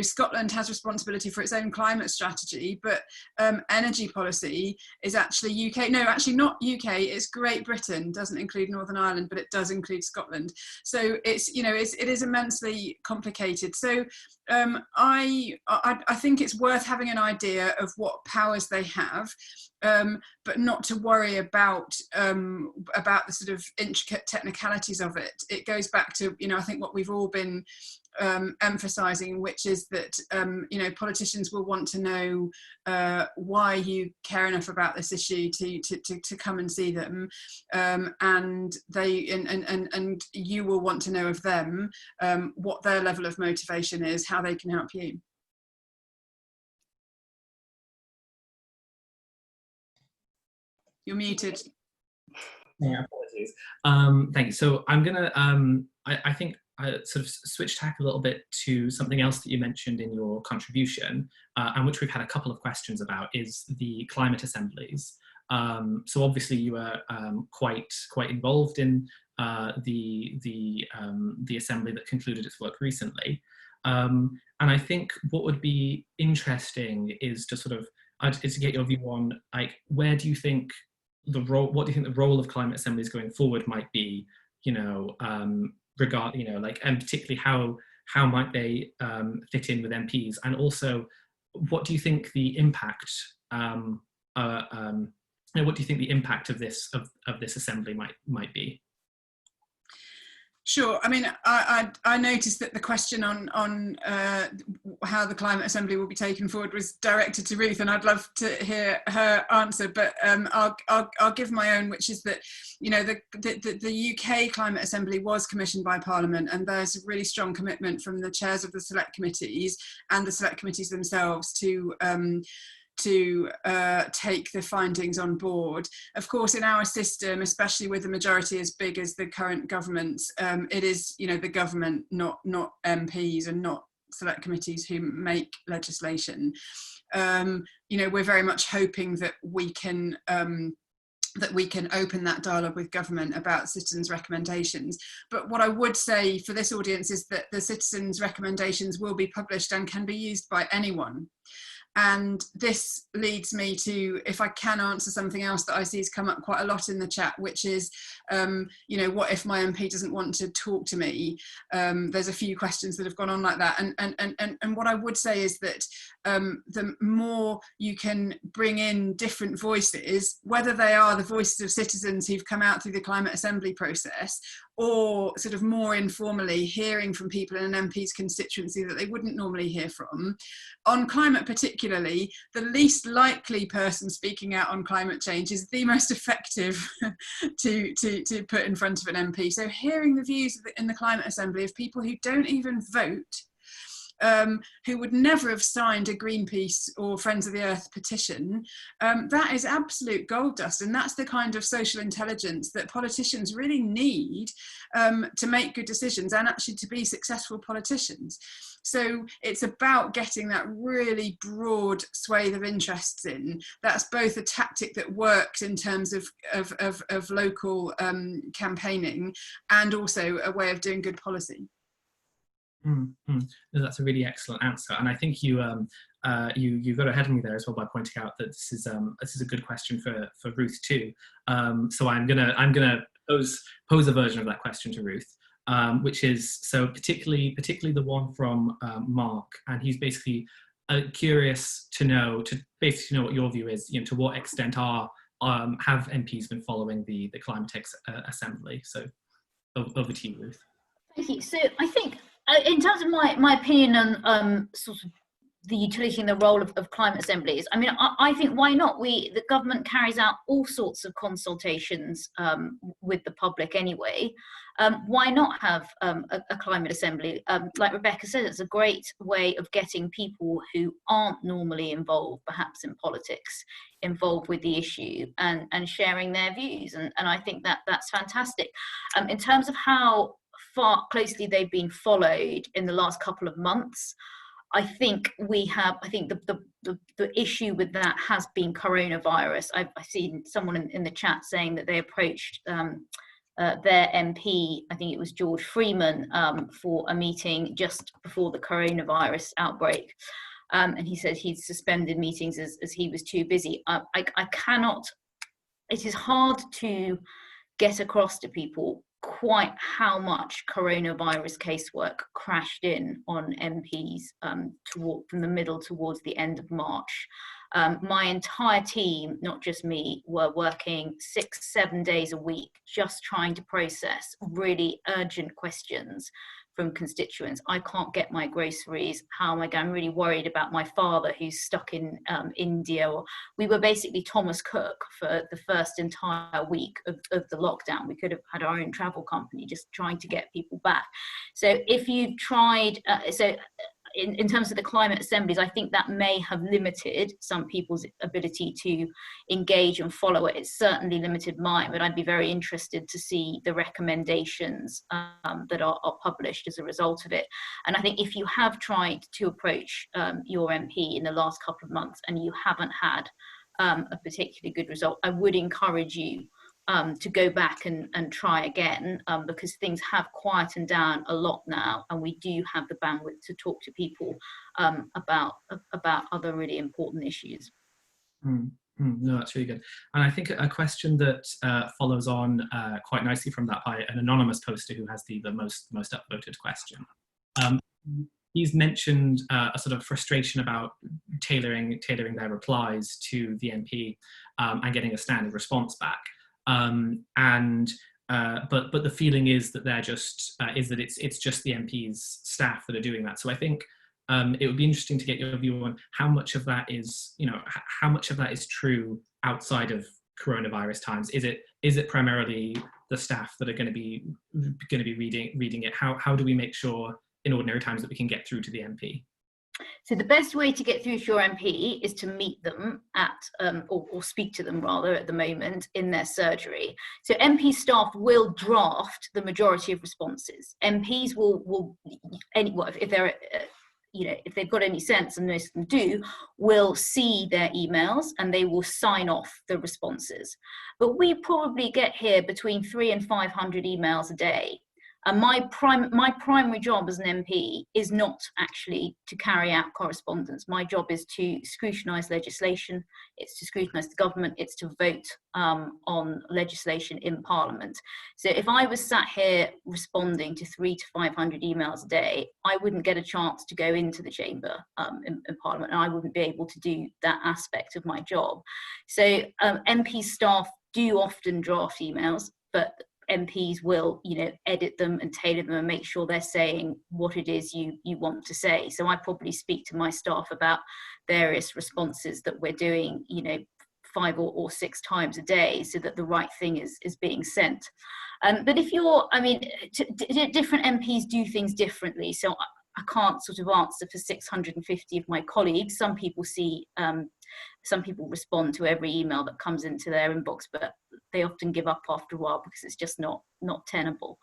S2: Scotland has responsibility for its own climate strategy, but energy policy is actually UK. No, actually not UK. It's Great Britain. Doesn't include Northern Ireland, but it does include Scotland. So it is immensely complicated. So I think it's worth having an idea of what powers they have, but not to worry about the sort of intricate technicalities of it. It goes back to I think what we've all been emphasising, which is that politicians will want to know why you care enough about this issue to come and see them, and you will want to know of them what their level of motivation is, how they can help you. You're muted.
S5: Yeah, apologies. Thank you. So I'm gonna I think sort of switch tack a little bit to something else that you mentioned in your contribution, and which we've had a couple of questions about, is the climate assemblies. So obviously you were quite involved in the assembly that concluded its work recently, and I think what would be interesting is to sort of is to get your view on, like, where do you think what do you think the role of climate assemblies going forward might be, and particularly how might they fit in with MPs, and also what do you think the impact what do you think the impact of this assembly might be?
S2: Sure. I noticed that the question on how the climate assembly will be taken forward was directed to Ruth, and I'd love to hear her answer. But I'll give my own, which is that the UK climate assembly was commissioned by Parliament, and there's a really strong commitment from the chairs of the select committees and the select committees themselves to take the findings on board. Of course, in our system, especially with a majority as big as the current government's, it is the government, not MPs and not select committees, who make legislation. We're very much hoping that we can open that dialogue with government about citizens' recommendations. But what I would say for this audience is that the citizens' recommendations will be published and can be used by anyone. And this leads me to, if I can answer something else that I see has come up quite a lot in the chat, which is, what if my MP doesn't want to talk to me? There's a few questions that have gone on like that. And what I would say is that the more you can bring in different voices, whether they are the voices of citizens who've come out through the climate assembly process, or sort of more informally hearing from people in an MP's constituency that they wouldn't normally hear from. On climate particularly, particularly, the least likely person speaking out on climate change is the most effective to put in front of an MP. So hearing the views in the Climate Assembly of people who don't even vote, who would never have signed a Greenpeace or Friends of the Earth petition, that is absolute gold dust. And that's the kind of social intelligence that politicians really need to make good decisions and actually to be successful politicians. So it's about getting that really broad swathe of interests in. That's both a tactic that works in terms of local campaigning, and also a way of doing good policy.
S5: No, that's a really excellent answer, and I think you got ahead of me there as well by pointing out that this is a good question for Ruth too. So I'm gonna pose a version of that question to Ruth, which is, so particularly the one from Mark, and he's basically curious to know what your view is. To what extent have MPs been following the Climate Assembly? So over to you, Ruth.
S3: Thank you. So I think, in terms of my opinion on sort of the utility and the role of climate assemblies, I mean, I think, why not? The government carries out all sorts of consultations with the public anyway. Why not have a climate assembly? Like Rebecca said, it's a great way of getting people who aren't normally involved, perhaps in politics, involved with the issue and sharing their views. And I think that's fantastic. In terms of how far closely they've been followed in the last couple of months, I think the issue with that has been coronavirus. I've seen someone in the chat saying that they approached their MP, I think it was George Freeman, for a meeting just before the coronavirus outbreak. And he said he'd suspended meetings as he was too busy. I cannot, it is hard to get across to people quite how much coronavirus casework crashed in on MPs from the middle towards the end of March. My entire team, not just me, were working 6-7 days a week just trying to process really urgent questions from constituents. I can't get my groceries. How am I going? I'm really worried about my father who's stuck in India. We were basically Thomas Cook for the first entire week of the lockdown. We could have had our own travel company just trying to get people back. So if you tried, in terms of the climate assemblies, I think that may have limited some people's ability to engage and follow it. It's certainly limited mine, but I'd be very interested to see the recommendations that are published as a result of it. And I think if you have tried to approach your MP in the last couple of months and you haven't had a particularly good result, I would encourage you to go back and try again, because things have quietened down a lot now, and we do have the bandwidth to talk to people about other really important issues.
S5: No, that's really good. And I think a question that follows on quite nicely from that by an anonymous poster who has the most upvoted question. He's mentioned a sort of frustration about tailoring their replies to the MP and getting a standard response back. But the feeling is that they're just it's just the MP's staff that are doing that. So I think it would be interesting to get your view on how much of that is, how much of that is true outside of coronavirus times. Is it primarily the staff that are going to be reading it? How do we make sure in ordinary times that we can get through to the MP?
S3: So the best way to get through to your MP is to meet them at, or speak to them rather at the moment in their surgery. So MP staff will draft the majority of responses. MPs will if they're, if they've got any sense, and most of them do, will see their emails and they will sign off the responses. But we probably get here between 300 and 500 emails a day. And my primary job as an MP is not actually to carry out correspondence. My job is to scrutinise legislation, it's to scrutinise the government, it's to vote on legislation in Parliament. So if I was sat here responding to 300 to 500 emails a day, I wouldn't get a chance to go into the chamber in Parliament, and I wouldn't be able to do that aspect of my job. So MP staff do often draft emails, but MPs will, you know, edit them and tailor them and make sure they're saying what it is you want to say. So I probably speak to my staff about various responses that we're doing, you know, 5 or 6 times a day, so that the right thing is being sent. But if you're, I mean, different MPs do things differently. So I can't sort of answer for 650 of my colleagues. Some people see, some people respond to every email that comes into their inbox, but they often give up after a while because it's just not tenable.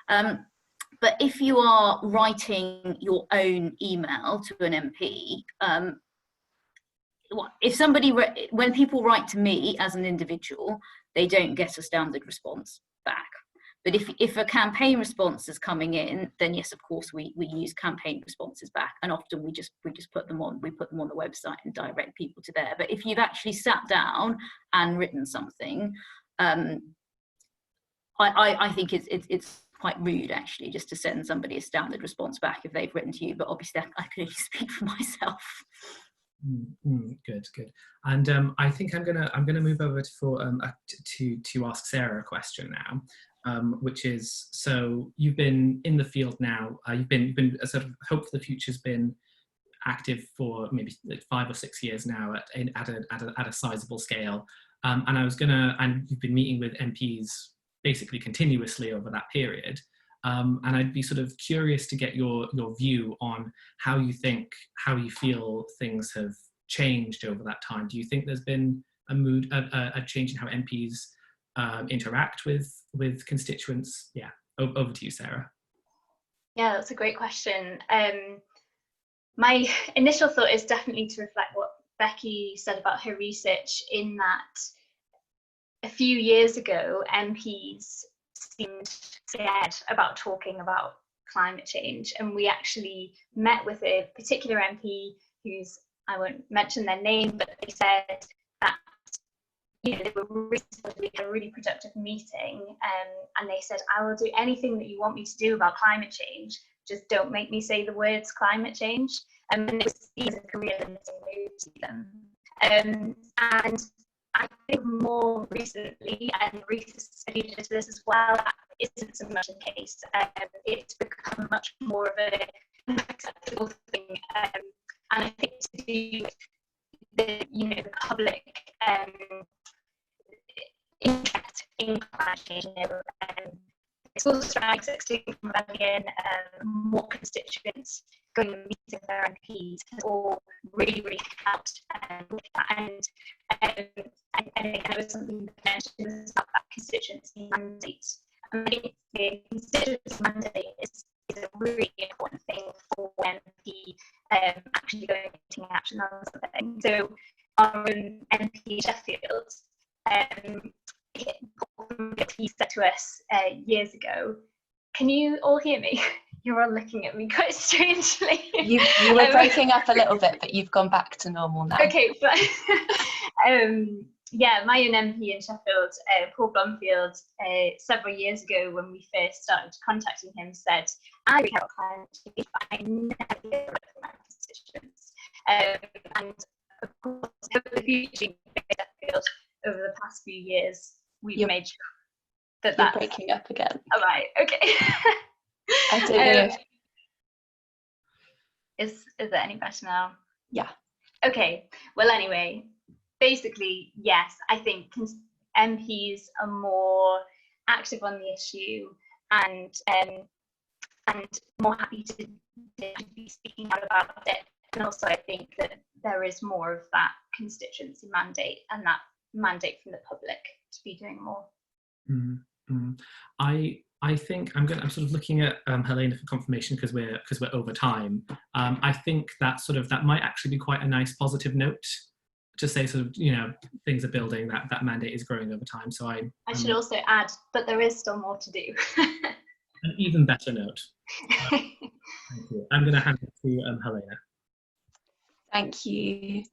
S3: But if you are writing your own email to an MP, if somebody, when people write to me as an individual, they don't get a standard response back. But if a campaign response is coming in, then yes, of course, we use campaign responses back, and often we just put them on the website and direct people to there. But if you've actually sat down and written something, I think it's quite rude actually just to send somebody a standard response back if they've written to you. But obviously, I can only speak for myself.
S5: Good. And I think I'm gonna move over to ask Sarah a question now. Which is, so you've been in the field now, you've been a sort of Hope for the Future's been active for maybe like 5 or 6 years now at a sizable scale, and you've been meeting with MPs basically continuously over that period, and I'd be sort of curious to get your view on how you feel things have changed over that time. Do you think there's been a change in how MPs interact with constituents? Yeah, over to you, Sarah.
S4: Yeah, that's a great question. My initial thought is definitely to reflect what Becky said about her research, in that a few years ago MPs seemed scared about talking about climate change, and we actually met with a particular MP who's, I won't mention their name, but they said that, you know, they were really had a really productive meeting, and they said, I will do anything that you want me to do about climate change, just don't make me say the words climate change. And it was seen as a career limiting move to them. And I think more recently, and Ruth has studied into this as well, that isn't so much the case. It's become much more of an acceptable thing, and I think to do with the, you know, the public interest in climate change. School strikes, extinction rebellion, more constituents going and meeting with their MPs has all really helped with that. And again, it was something that mentioned about that constituency mandate. I think the constituency mandate is a really important thing for MP actually going and taking action on something. So our own MP Sheffield, he said to us years ago, can you all hear me? You're all looking at me quite strangely.
S1: You were breaking up a little bit, but you've gone back to normal now.
S4: Okay, but yeah, my own MP in Sheffield, Paul Blomfield, several years ago when we first started contacting him, said, I really care about climate change, but I never hear from my constituents. And of course, for the future in Sheffield, over the past few years, we've made sure that
S1: that's breaking up again.
S4: All right, okay.
S1: I don't know.
S4: Is it any better now?
S1: Yeah.
S4: Okay. Well, anyway, basically, yes, I think MPs are more active on the issue and more happy to be speaking out about it. And also, I think that there is more of that constituency mandate and that mandate from the public to be doing more.
S5: I think I'm sort of looking at Helena for confirmation because we're over time. I think that might actually be quite a nice positive note to say, sort of, you know, things are building, that mandate is growing over time. So I
S4: should also add, but there is still more to do.
S5: An even better note. Thank you. I'm going to hand it to Helena.
S1: Thank you.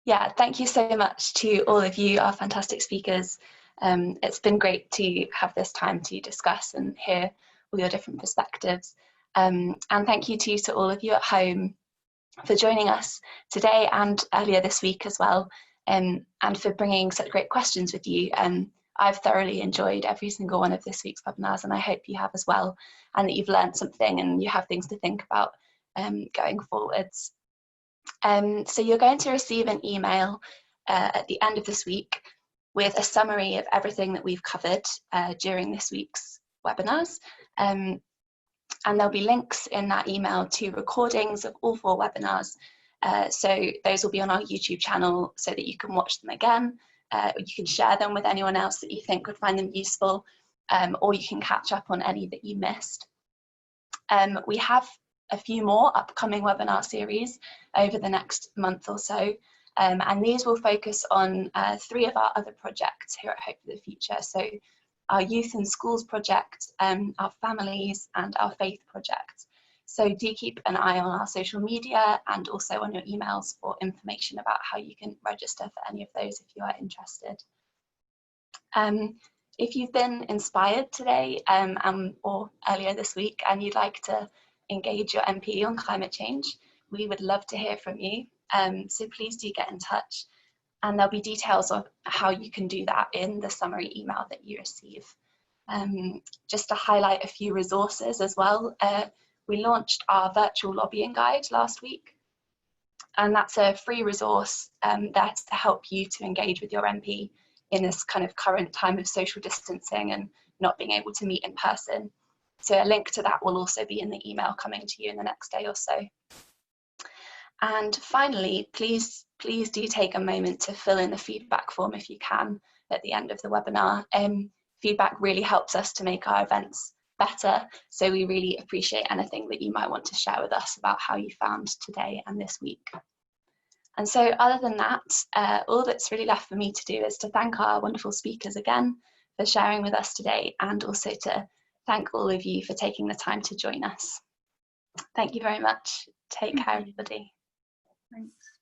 S1: Yeah, thank you so much to all of you, our fantastic speakers. It's been great to have this time to discuss and hear all your different perspectives. And thank you to all of you at home for joining us today and earlier this week as well, and for bringing such great questions with you. I've thoroughly enjoyed every single one of this week's webinars, and I hope you have as well, and that you've learned something and you have things to think about going forwards. So you're going to receive an email at the end of this week with a summary of everything that we've covered during this week's webinars. And there'll be links in that email to recordings of all 4 webinars. So those will be on our YouTube channel so that you can watch them again. You can share them with anyone else that you think would find them useful, or you can catch up on any that you missed. We have a few more upcoming webinar series over the next month or so, and these will focus on 3 of our other projects here at Hope for the Future. So our Youth and Schools project, our Families, and our Faith project. So do keep an eye on our social media and also on your emails for information about how you can register for any of those if you are interested. If you've been inspired today or earlier this week and you'd like to engage your MP on climate change, we would love to hear from you. So please do get in touch, and there'll be details of how you can do that in the summary email that you receive. Just to highlight a few resources as well, we launched our virtual lobbying guide last week, and that's a free resource that's to help you to engage with your MP in this kind of current time of social distancing and not being able to meet in person. So a link to that will also be in the email coming to you in the next day or so. And finally, please do take a moment to fill in the feedback form if you can at the end of the webinar. Feedback really helps us to make our events better, so we really appreciate anything that you might want to share with us about how you found today and this week. And so other than that, all that's really left for me to do is to thank our wonderful speakers again for sharing with us today, and also to thank all of you for taking the time to join us. Thank you very much. Take care, everybody.
S2: Thanks.